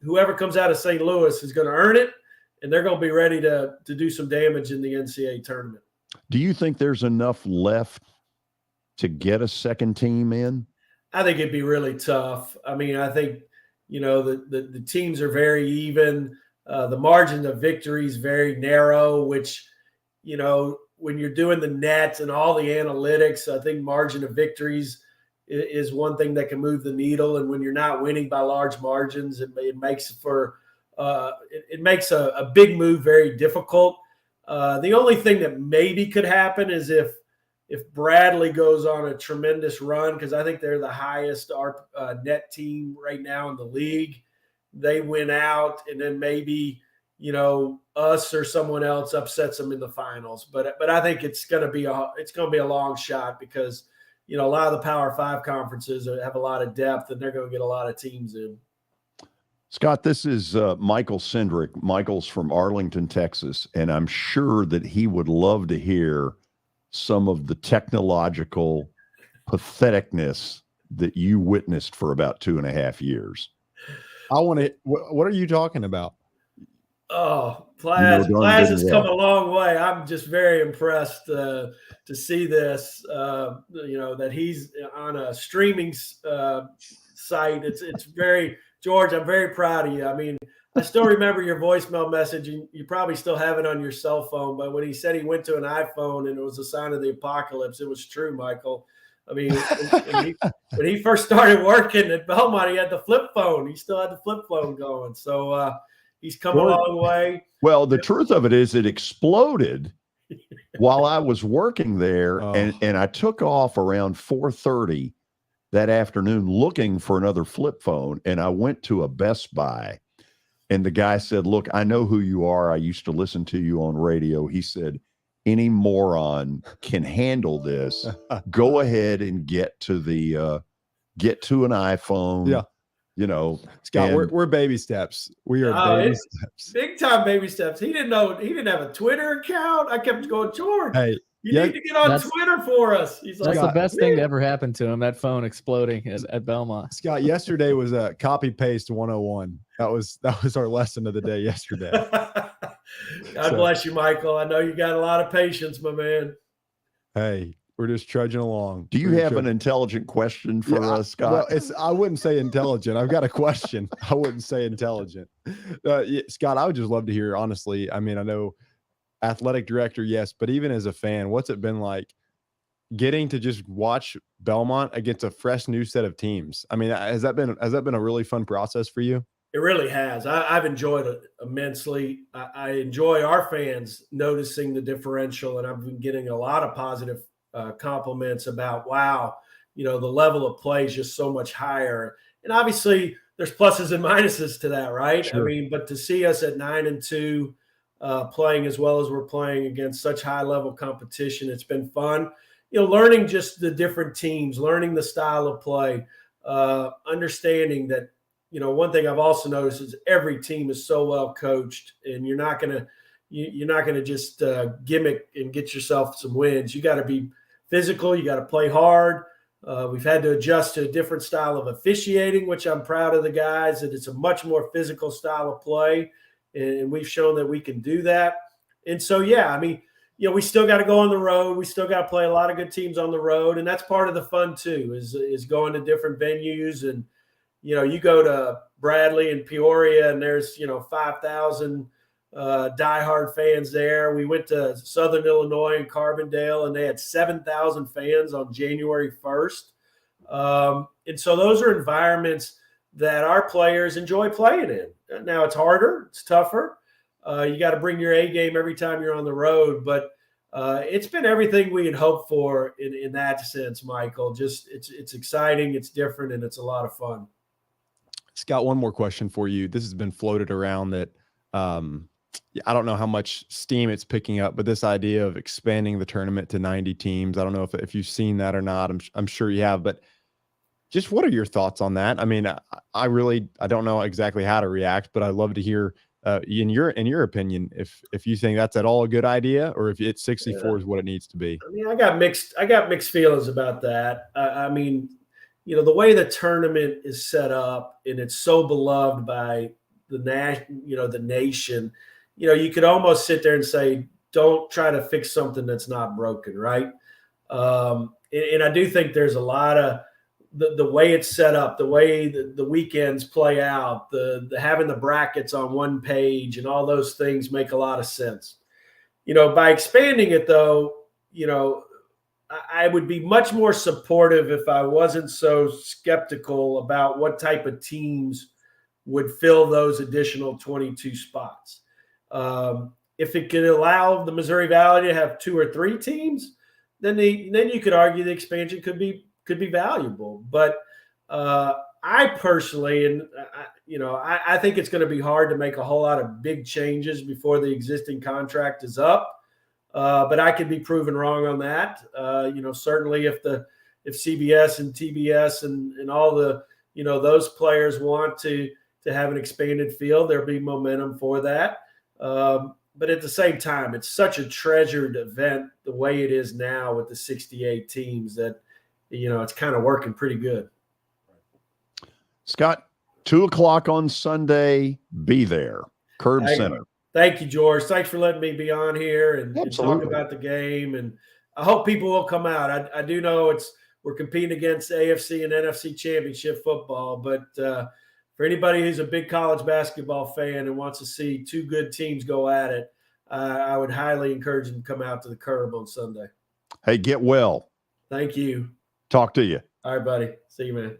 whoever comes out of St. Louis is going to earn it, and they're going to be ready to do some damage in the NCAA tournament. Do you think there's enough left to get a second team in? I think it'd be really tough. I mean, I think, the teams are very even. The margin of victory is very narrow, which, when you're doing the net and all the analytics, I think margin of victories is one thing that can move the needle. And when you're not winning by large margins, it makes a big move very difficult. The only thing that maybe could happen is if Bradley goes on a tremendous run, because I think they're the highest net team right now in the league. They win out, and then maybe, us or someone else upsets them in the finals. But I think it's going to be a long shot because, a lot of the Power 5 conferences have a lot of depth, and they're going to get a lot of teams in. Scott, this is Michael Cindric. Michael's from Arlington, Texas, and I'm sure that he would love to hear some of the technological patheticness that you witnessed for about 2.5 years. I want to. What are you talking about? Oh, Plaz has come a long way. I'm just very impressed to see this. That he's on a streaming site. It's very, George, I'm very proud of you. I mean, I still remember your voicemail message, and you probably still have it on your cell phone. But when he said he went to an iPhone and it was a sign of the apocalypse, it was true, Michael. I mean, when he first started working at Belmont, he had the flip phone. He still had the flip phone going. So he's come a long way. Well, the truth of it is it exploded while I was working there, and I took off around 4:30 that afternoon looking for another flip phone, and I went to a Best Buy, and the guy said, "Look, I know who you are. I used to listen to you on radio." He said, "Any moron can handle this. Go ahead and get to an iPhone." Yeah. Scott, we're baby steps. We are baby steps. Big time baby steps. He didn't have a Twitter account. I kept going, George, you need to get on Twitter for us. He's like, that's the best thing to ever happen to him, that phone exploding at Belmont. Scott, yesterday was a copy paste 101. That was our lesson of the day yesterday. God bless you, Michael. I know you got a lot of patience, my man. Hey, we're just trudging along. Do you have an intelligent question for us, Scott? Well, I wouldn't say intelligent. I've got a question. I wouldn't say intelligent. Scott, I would just love to hear, honestly. I mean, I know athletic director, yes, but even as a fan, what's it been like getting to just watch Belmont against a fresh new set of teams? I mean, has that been a really fun process for you? It really has. I've enjoyed it immensely. I enjoy our fans noticing the differential, and I've been getting a lot of positive compliments about, wow, the level of play is just so much higher. And obviously there's pluses and minuses to that, right? Sure. I mean, but to see us at 9-2 playing as well as we're playing against such high level competition, it's been fun. Learning just the different teams, learning the style of play, understanding that, one thing I've also noticed is every team is so well coached, and you're not gonna just gimmick and get yourself some wins. You got to be physical. You got to play hard. We've had to adjust to a different style of officiating, which I'm proud of the guys, that it's a much more physical style of play, and we've shown that we can do that. And so, yeah, I mean, we still got to go on the road. We still got to play a lot of good teams on the road, and that's part of the fun too, is going to different venues. And you go to Bradley and Peoria, and there's 5,000 diehard fans there. We went to Southern Illinois and Carbondale, and they had 7,000 fans on January 1st. And so those are environments that our players enjoy playing in. Now it's harder, it's tougher. You got to bring your A game every time you're on the road, but It's been everything we had hoped for in that sense, Michael. Just it's exciting, it's different, and it's a lot of fun. Scott, one more question for you. This has been floated around that I don't know how much steam it's picking up, but this idea of expanding the tournament to 90 teams, I don't know if you've seen that or not. I'm sure you have, but just what are your thoughts on that? I mean, I don't know exactly how to react, but I'd love to hear in your opinion if you think that's at all a good idea, or if it's 64 is what it needs to be. I mean, I got mixed feelings about that. I mean, the way the tournament is set up, and it's so beloved by the nation, you could almost sit there and say, don't try to fix something that's not broken, right? And I do think there's a lot of the way it's set up, the way the weekends play out, the having the brackets on one page and all those things make a lot of sense. By expanding it though, I would be much more supportive if I wasn't so skeptical about what type of teams would fill those additional 22 spots. If it could allow the Missouri Valley to have 2 or 3 teams, then you could argue the expansion could be valuable. But I personally, I think it's going to be hard to make a whole lot of big changes before the existing contract is up. But I could be proven wrong on that. Certainly if CBS and TBS and all the, those players want to have an expanded field, there'll be momentum for that. But at the same time, it's such a treasured event the way it is now with the 68 teams that, it's kind of working pretty good. Scott, 2:00 on Sunday, be there. Curb Center. Thank you, George. Thanks for letting me be on here and talk about the game. And I hope people will come out. I do know we're competing against AFC and NFC championship football, but for anybody who's a big college basketball fan and wants to see 2 good teams go at it, I would highly encourage them to come out to the Curb on Sunday. Hey, get well. Thank you. Talk to you. All right, buddy. See you, man.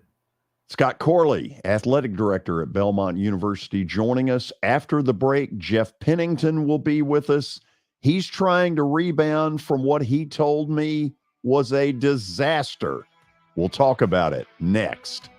Scott Corley, athletic director at Belmont University, joining us after the break. Jeff Pennington will be with us. He's trying to rebound from what he told me was a disaster. We'll talk about it next.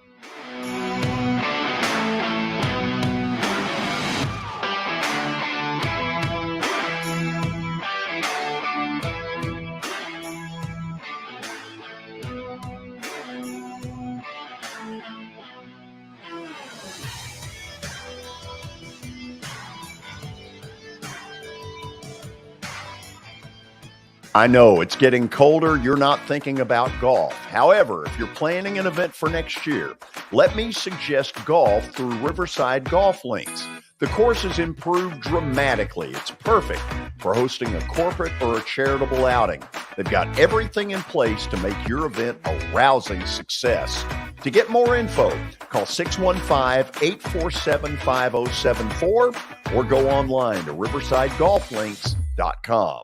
I know it's getting colder. You're not thinking about golf. However, if you're planning an event for next year, let me suggest golf through Riverside Golf Links. The course has improved dramatically. It's perfect for hosting a corporate or a charitable outing. They've got everything in place to make your event a rousing success. To get more info, call 615-847-5074 or go online to riversidegolflinks.com.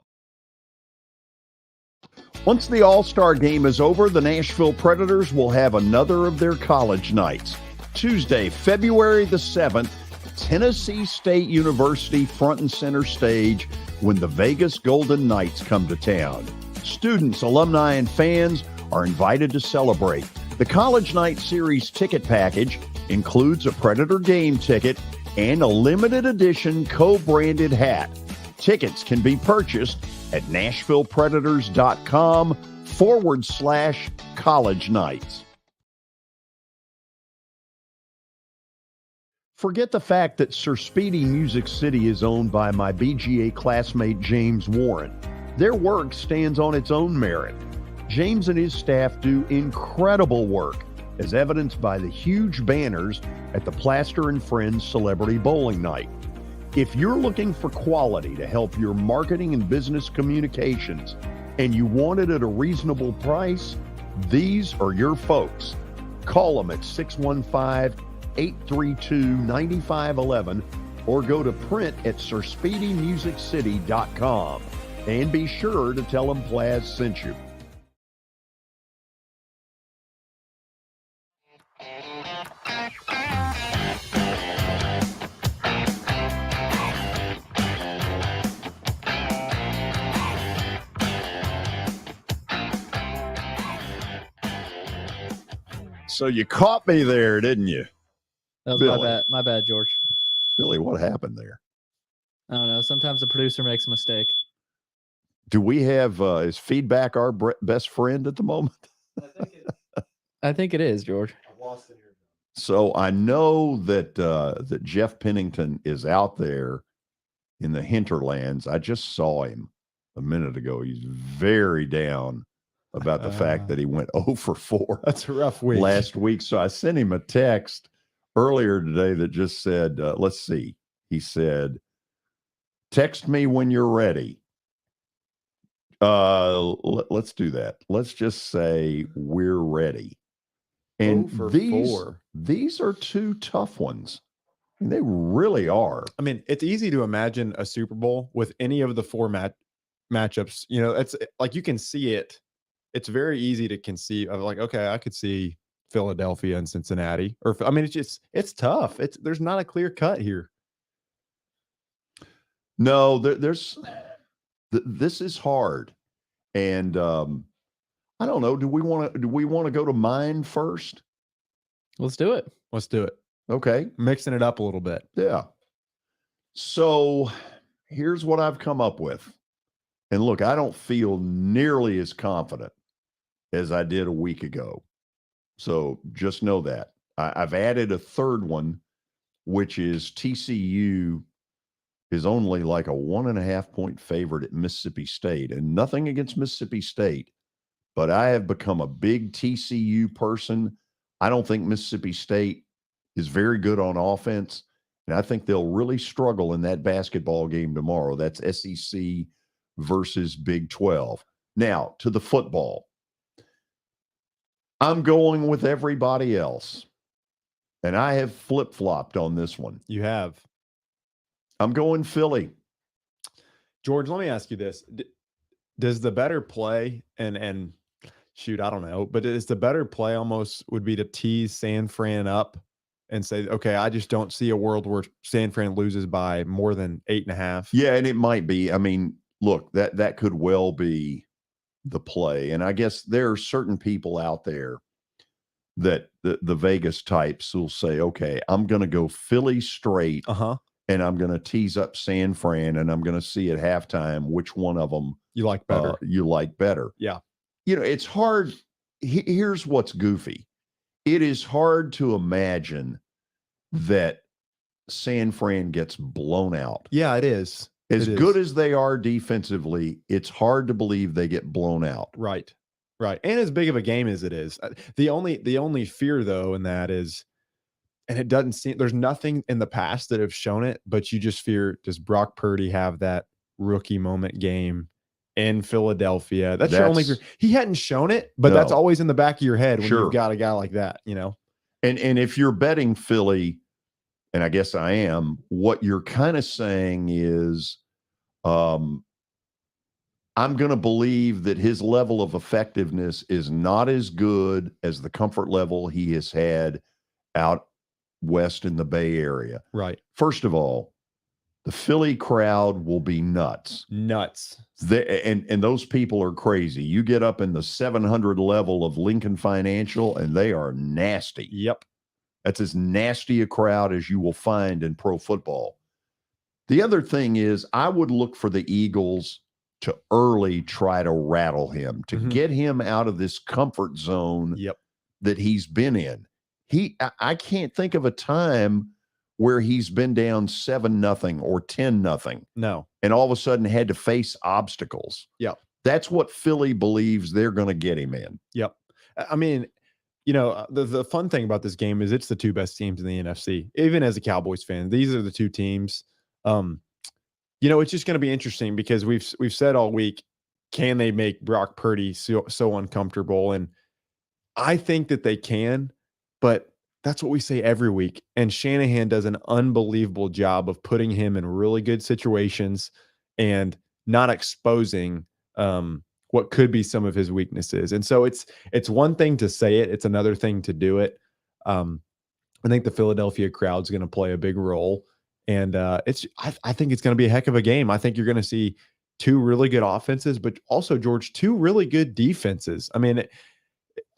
Once the All-Star game is over, the Nashville Predators will have another of their college nights. Tuesday, February the 7th, Tennessee State University front and center stage when the Vegas Golden Knights come to town. Students, alumni, and fans are invited to celebrate. The College Night Series ticket package includes a Predator game ticket and a limited edition co-branded hat. Tickets can be purchased at NashvillePredators.com/college nights. Forget the fact that Sir Speedy Music City is owned by my BGA classmate James Warren. Their work stands on its own merit. James and his staff do incredible work, as evidenced by the huge banners at the Plaster and Friends Celebrity Bowling Night. If you're looking for quality to help your marketing and business communications, and you want it at a reasonable price, these are your folks. Call them at 615-832-9511 or go to print at sirspeedymusiccity.com. And be sure to tell them Plaz sent you. So you caught me there, didn't you? That was Billy. my bad, George. Billy, what happened there? I don't know. Sometimes the producer makes a mistake. Do we have is feedback our best friend at the moment? I think it is, George. So I know that that Jeff Pennington is out there in the hinterlands. I just saw him a minute ago. He's very down about the fact that he went 0 for 4. That's a rough week. Last week. So I sent him a text earlier today that just said, let's see. He said, text me when you're ready. Let's do that. Let's just say we're ready. And these are 2 tough ones. And they really are. I mean, it's easy to imagine a Super Bowl with any of the 4 matchups. You know, it's like you can see it. It's very easy to conceive of, like, okay, I could see Philadelphia and Cincinnati. Or I mean, it's tough. There's not a clear cut here. No, this is hard. And I don't know. Do we want to go to mine first? Let's do it. Let's do it. Okay. Mixing it up a little bit. Yeah. So here's what I've come up with. And look, I don't feel nearly as confident as I did a week ago. So just know that. I've added a third one, which is TCU is only like a 1.5 point favorite at Mississippi State. And nothing against Mississippi State, but I have become a big TCU person. I don't think Mississippi State is very good on offense, and I think they'll really struggle in that basketball game tomorrow. That's SEC versus Big 12. Now, to the football. I'm going with everybody else, and I have flip-flopped on this one. You have. I'm going Philly. George, let me ask you this. Does the better play, and shoot, I don't know, but is the better play almost would be to tease San Fran up and say, okay, I just don't see a world where San Fran loses by more than 8.5? Yeah, and it might be. I mean, look, that could well be the play. And I guess there are certain people out there that the Vegas types will say, okay, I'm going to go Philly straight. And I'm going to tease up San Fran, and I'm going to see at halftime which one of them you like better. Yeah. You know, it's hard. Here's what's goofy. It is hard to imagine that San Fran gets blown out. Yeah, it is. As good as they are defensively, it's hard to believe they get blown out. Right. And as big of a game as it is, the only fear, though, in that is, and it doesn't seem, there's nothing in the past that have shown it, but you just fear, does Brock Purdy have that rookie moment game in Philadelphia? That's your only fear. He hadn't shown it, but that's always in the back of your head when you've got a guy like that, you know? And if you're betting Philly, and I guess I am, what you're kind of saying is, I'm going to believe that his level of effectiveness is not as good as the comfort level he has had out west in the Bay Area. Right. First of all, the Philly crowd will be nuts. And those people are crazy. You get up in the 700 level of Lincoln Financial, and they are nasty. Yep. That's as nasty a crowd as you will find in pro football. The other thing is, I would look for the Eagles to early try to rattle him, to get him out of this comfort zone that he's been in. I can't think of a time where he's been down 7-0 or 10-0. No. And all of a sudden had to face obstacles. Yep. That's what Philly believes they're going to get him in. Yep. I mean, you know, the fun thing about this game is it's the 2 best teams in the NFC. Even as a Cowboys fan, these are the 2 teams. You know, it's just going to be interesting because we've said all week, can they make Brock Purdy so uncomfortable? And I think that they can, but that's what we say every week. And Shanahan does an unbelievable job of putting him in really good situations and not exposing what could be some of his weaknesses. And so it's one thing to say it. It's another thing to do it. I think the Philadelphia crowd's going to play a big role. And I think it's going to be a heck of a game. I think you're going to see 2 really good offenses, but also, George, 2 really good defenses. I mean,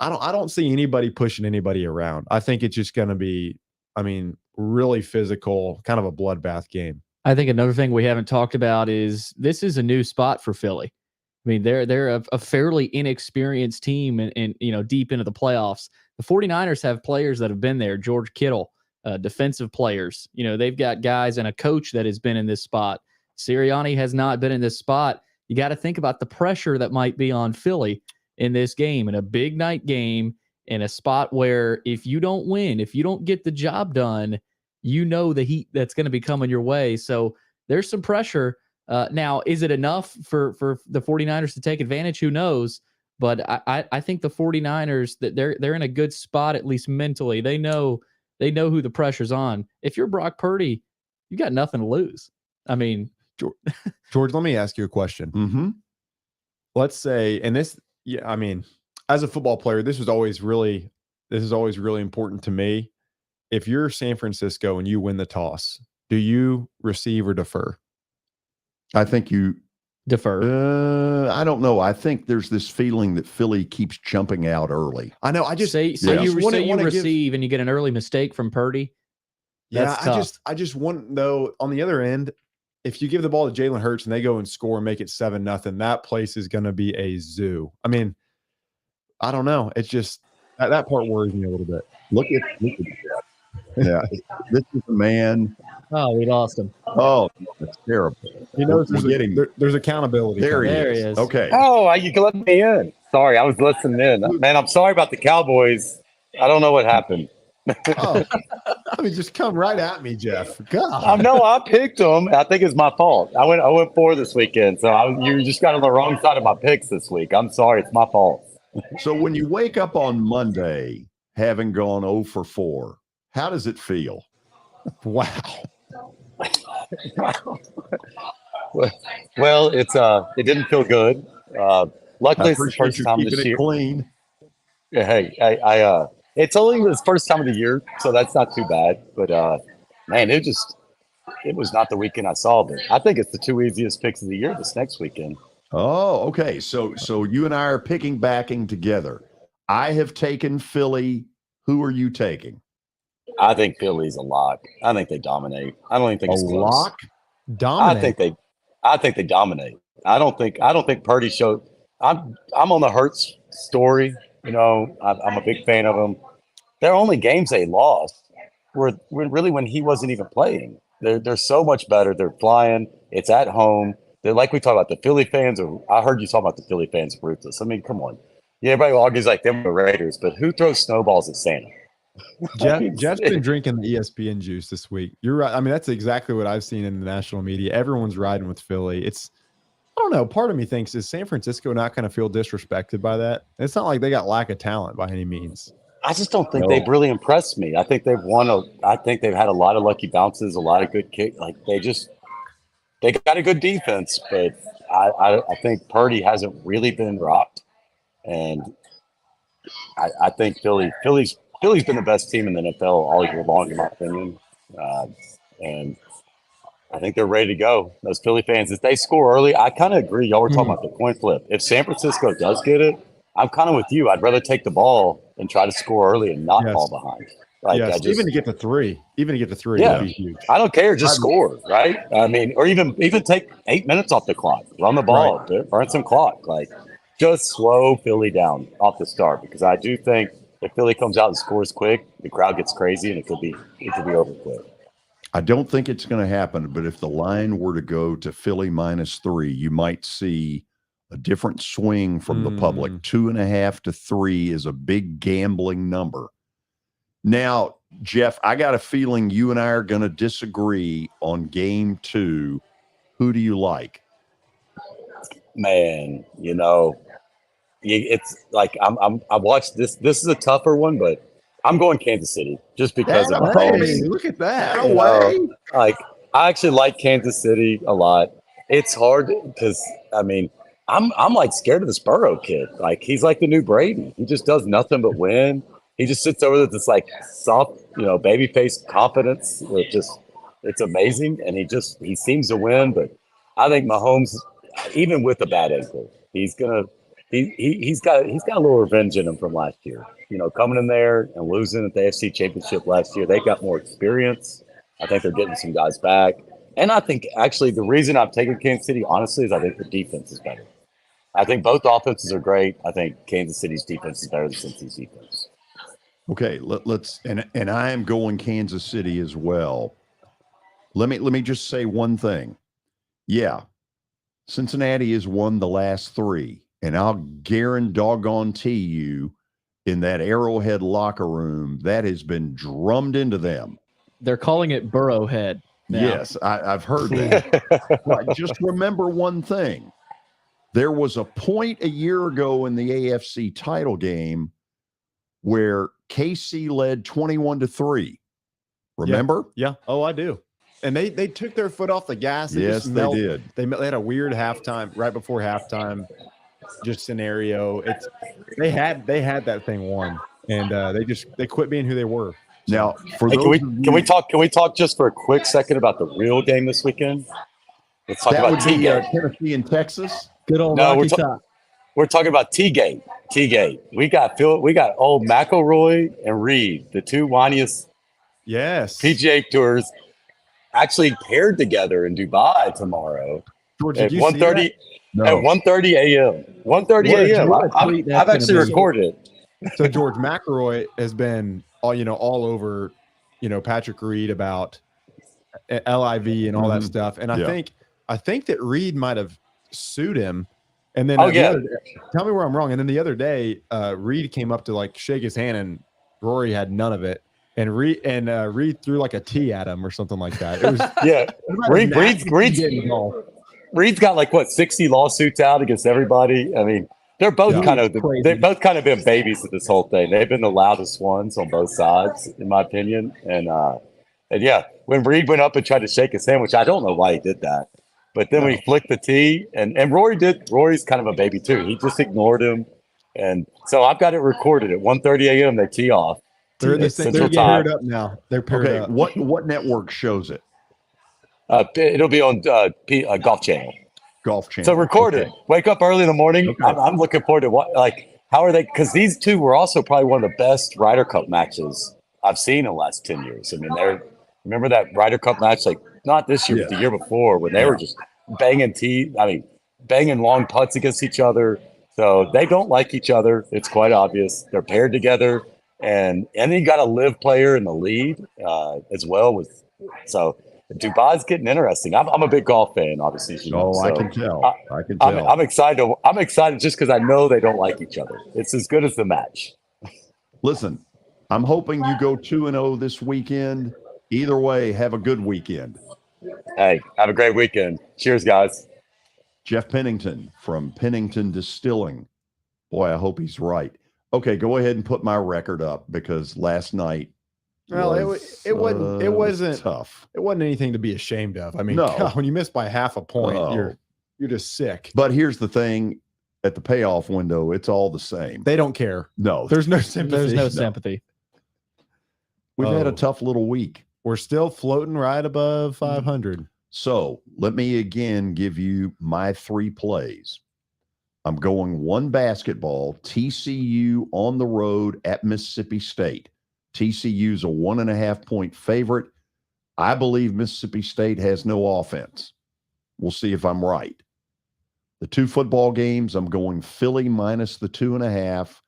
I don't see anybody pushing anybody around. I think it's just going to be, really physical, kind of a bloodbath game. I think another thing we haven't talked about is this is a new spot for Philly. I mean, they're a fairly inexperienced team and deep into the playoffs. The 49ers have players that have been there. George Kittle, defensive players. They've got guys and a coach that has been in this spot. Sirianni has not been in this spot. You got to think about the pressure that might be on Philly in this game, in a big night game, in a spot where if you don't win, if you don't get the job done, the heat that's going to be coming your way. So there's some pressure. Now, is it enough for the 49ers to take advantage? Who knows? But I think the 49ers, that they're in a good spot, at least mentally. They know who the pressure's on. If you're Brock Purdy, you got nothing to lose. I mean, George, let me ask you a question. Mm-hmm. Let's say, and this, as a football player, this is always really important to me. If you're San Francisco and you win the toss, do you receive or defer? I think you defer. I don't know. I think there's this feeling that Philly keeps jumping out early. I know. I just say you receive and you get an early mistake from Purdy. I just want, though, on the other end, if you give the ball to Jalen Hurts and they go and score and make it 7-0, that place is going to be a zoo. I mean, I don't know. It's just that part worries me a little bit. Look at yeah, this is a man. Oh, we lost him. Oh, that's terrible. There's accountability. There he is. Okay. Oh, you can let me in. Sorry, I was listening in. Man, I'm sorry about the Cowboys. I don't know what happened. Just come right at me, Jeff. God. No, I picked them. I think it's my fault. I went 0-4 this weekend, so you just got on the wrong side of my picks this week. I'm sorry, it's my fault. So when you wake up on Monday, having gone 0-4, how does it feel? Wow. Well, it didn't feel good. Luckily, it's the first time this year. Clean. Yeah, hey, it's only the first time of the year, so that's not too bad. But man, it was not the weekend I saw. But I think it's the two easiest picks of the year this next weekend. Oh, okay. So you and I are backing together. I have taken Philly. Who are you taking? I think Philly's a lock. I think they dominate. I don't even think it's close. Lock? Dominate. I think they dominate. I don't think Purdy showed. I'm on the Hurts story. I'm a big fan of him. Their only games they lost were really when he wasn't even playing. They're so much better. They're flying. It's at home. They're like we talk about the Philly fans. I heard you talk about the Philly fans ruthless. I mean, come on. Yeah, everybody argues like them the Raiders, but who throws snowballs at Santa? Jeff's been drinking the ESPN juice this week. You're right. I mean, that's exactly what I've seen in the national media. Everyone's riding with Philly. I don't know. Part of me thinks, is San Francisco not going to feel disrespected by that? It's not like they got lack of talent by any means. I just don't think they've really impressed me. I think they've I think they've had a lot of lucky bounces, a lot of good kicks. Like they got a good defense, but I think Purdy hasn't really been rocked. And I think Philly's been the best team in the NFL all year long, in my opinion. And I think they're ready to go. Those Philly fans, if they score early, I kind of agree. Y'all were talking about the coin flip. If San Francisco does get it, I'm kind of with you. I'd rather take the ball and try to score early and not fall behind. Even to get to three. Yeah, would be huge. I don't care. Just score, right? I mean, or even take 8 minutes off the clock. Run the ball, burn some clock. Just slow Philly down off the start, because I do think if Philly comes out and scores quick, the crowd gets crazy and it could be over quick. I don't think it's going to happen, but if the line were to go to Philly -3, you might see a different swing from the public. 2.5 to 3 is a big gambling number. Now, Jeff, I got a feeling you and I are going to disagree on game 2. Who do you like? Man, it's like I watched this. This is a tougher one, but I'm going Kansas City just because of Mahomes. Look at that! No way. I actually like Kansas City a lot. It's hard because I'm like scared of this Burrow kid. Like he's like the new Brady. He just does nothing but win. He just sits over with this like soft, baby face confidence. It's amazing, and he seems to win. But I think Mahomes, even with a bad ankle, he's gonna he's got a little revenge in him from last year. You know, coming in there and losing at the AFC Championship last year, they got more experience. I think they're getting some guys back. And I think actually the reason I've taken Kansas City, honestly, is I think the defense is better. I think both offenses are great. I think Kansas City's defense is better than Cincy's defense. Okay, let's and I am going Kansas City as well. Let me just say one thing. Yeah, Cincinnati has won the last 3, and I'll guarantee you in that Arrowhead locker room, that has been drummed into them. They're calling it Burrowhead now. Yes, I've heard that. But just remember one thing. There was a point a year ago in the AFC title game where KC led 21-3. Remember? Yeah. Oh, I do. And they took their foot off the gas. Yes, they did. They had a weird halftime, right before halftime, just scenario. They had that thing won, and they quit being who they were. Now, for can we talk just for a quick second about the real game this weekend? Let's talk about T-Gate. Tennessee and Texas. Good old Rocky Top. We're talking about T-Gate. T-Gate. We got old McElroy and Reed, the two whiniest PGA tours, actually paired together in Dubai tomorrow at 1:30 at 1:30 a.m. 1:30 a.m. I've actually recorded it. So George McElroy has been all over, Patrick Reed about LIV and all that stuff, and I think that Reed might have sued him. And then tell me where I'm wrong. And then the other day, Reed came up to shake his hand, and Rory had none of it. And Reed threw like a tee at him or something like that. It was Reed's got 60 lawsuits out against everybody. I mean, they've both kind of been babies of this whole thing. They've been the loudest ones on both sides, in my opinion. And when Reed went up and tried to shake his hand, which I don't know why he did that. But then we flicked the tee, and Rory's kind of a baby too. He just ignored him. And so I've got it recorded at 1:30 a.m. They tee off. They're paired up now. They're paired up. What network shows it? It'll be on Golf Channel. Golf Channel. So record it. Wake up early in the morning. Okay. I'm looking forward to how are they? Because these two were also probably one of the best Ryder Cup matches I've seen in the last 10 years. I mean, remember that Ryder Cup match, not this year, but the year before, when they were just banging long putts against each other. So they don't like each other. It's quite obvious. They're paired together, and then you got a live player in the lead as well. So Dubai's getting interesting. I'm a big golf fan, obviously. I can tell. I'm excited. I'm excited just because I know they don't like each other. It's as good as the match. Listen, I'm hoping you go 2-0 this weekend. Either way, have a good weekend. Hey, have a great weekend. Cheers, guys. Jeff Pennington from Pennington Distilling. Boy, I hope he's right. Okay, go ahead and put my record up because last night it wasn't tough. It wasn't anything to be ashamed of. I mean, no. God, when you miss by half a point, you're just sick. But here's the thing. At the payoff window, it's all the same. They don't care. No. There's no sympathy. There's no sympathy. We've had a tough little week. We're still floating right above 500. So let me again give you my 3 plays. I'm going 1 basketball, TCU on the road at Mississippi State. TCU's a 1.5-point favorite. I believe Mississippi State has no offense. We'll see if I'm right. The 2 football games, I'm going Philly minus the 2.5,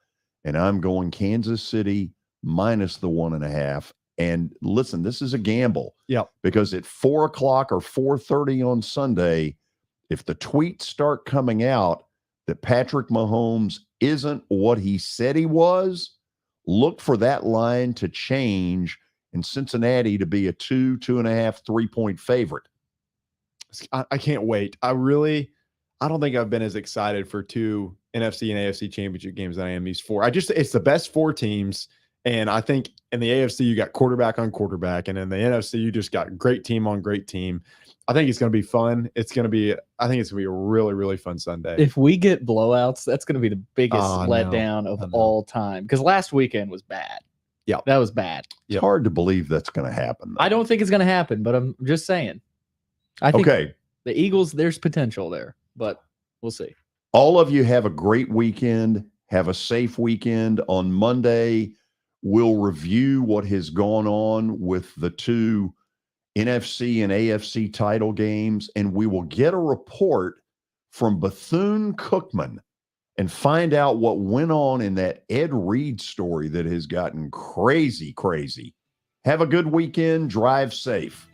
and I'm going Kansas City minus the 1.5. And listen, this is a gamble. Yeah. Because at 4 o'clock or 4:30 on Sunday, if the tweets start coming out that Patrick Mahomes isn't what he said he was, look for that line to change in Cincinnati to be a 2.5, 3-point favorite. I can't wait. I don't think I've been as excited for 2 NFC and AFC championship games than I am these 4. It's the best 4 teams. And I think in the AFC, you got quarterback on quarterback. And in the NFC, you just got great team on great team. I think it's going to be fun. I think it's going to be a really, really fun Sunday. If we get blowouts, that's going to be the biggest letdown of all time. Because last weekend was bad. Yeah. That was bad. It's hard to believe that's going to happen, though. I don't think it's going to happen, but I'm just saying. I think the Eagles, there's potential there, but we'll see. All of you have a great weekend. Have a safe weekend. On Monday, we'll review what has gone on with the two NFC and AFC title games, and we will get a report from Bethune-Cookman and find out what went on in that Ed Reed story that has gotten crazy, crazy. Have a good weekend. Drive safe.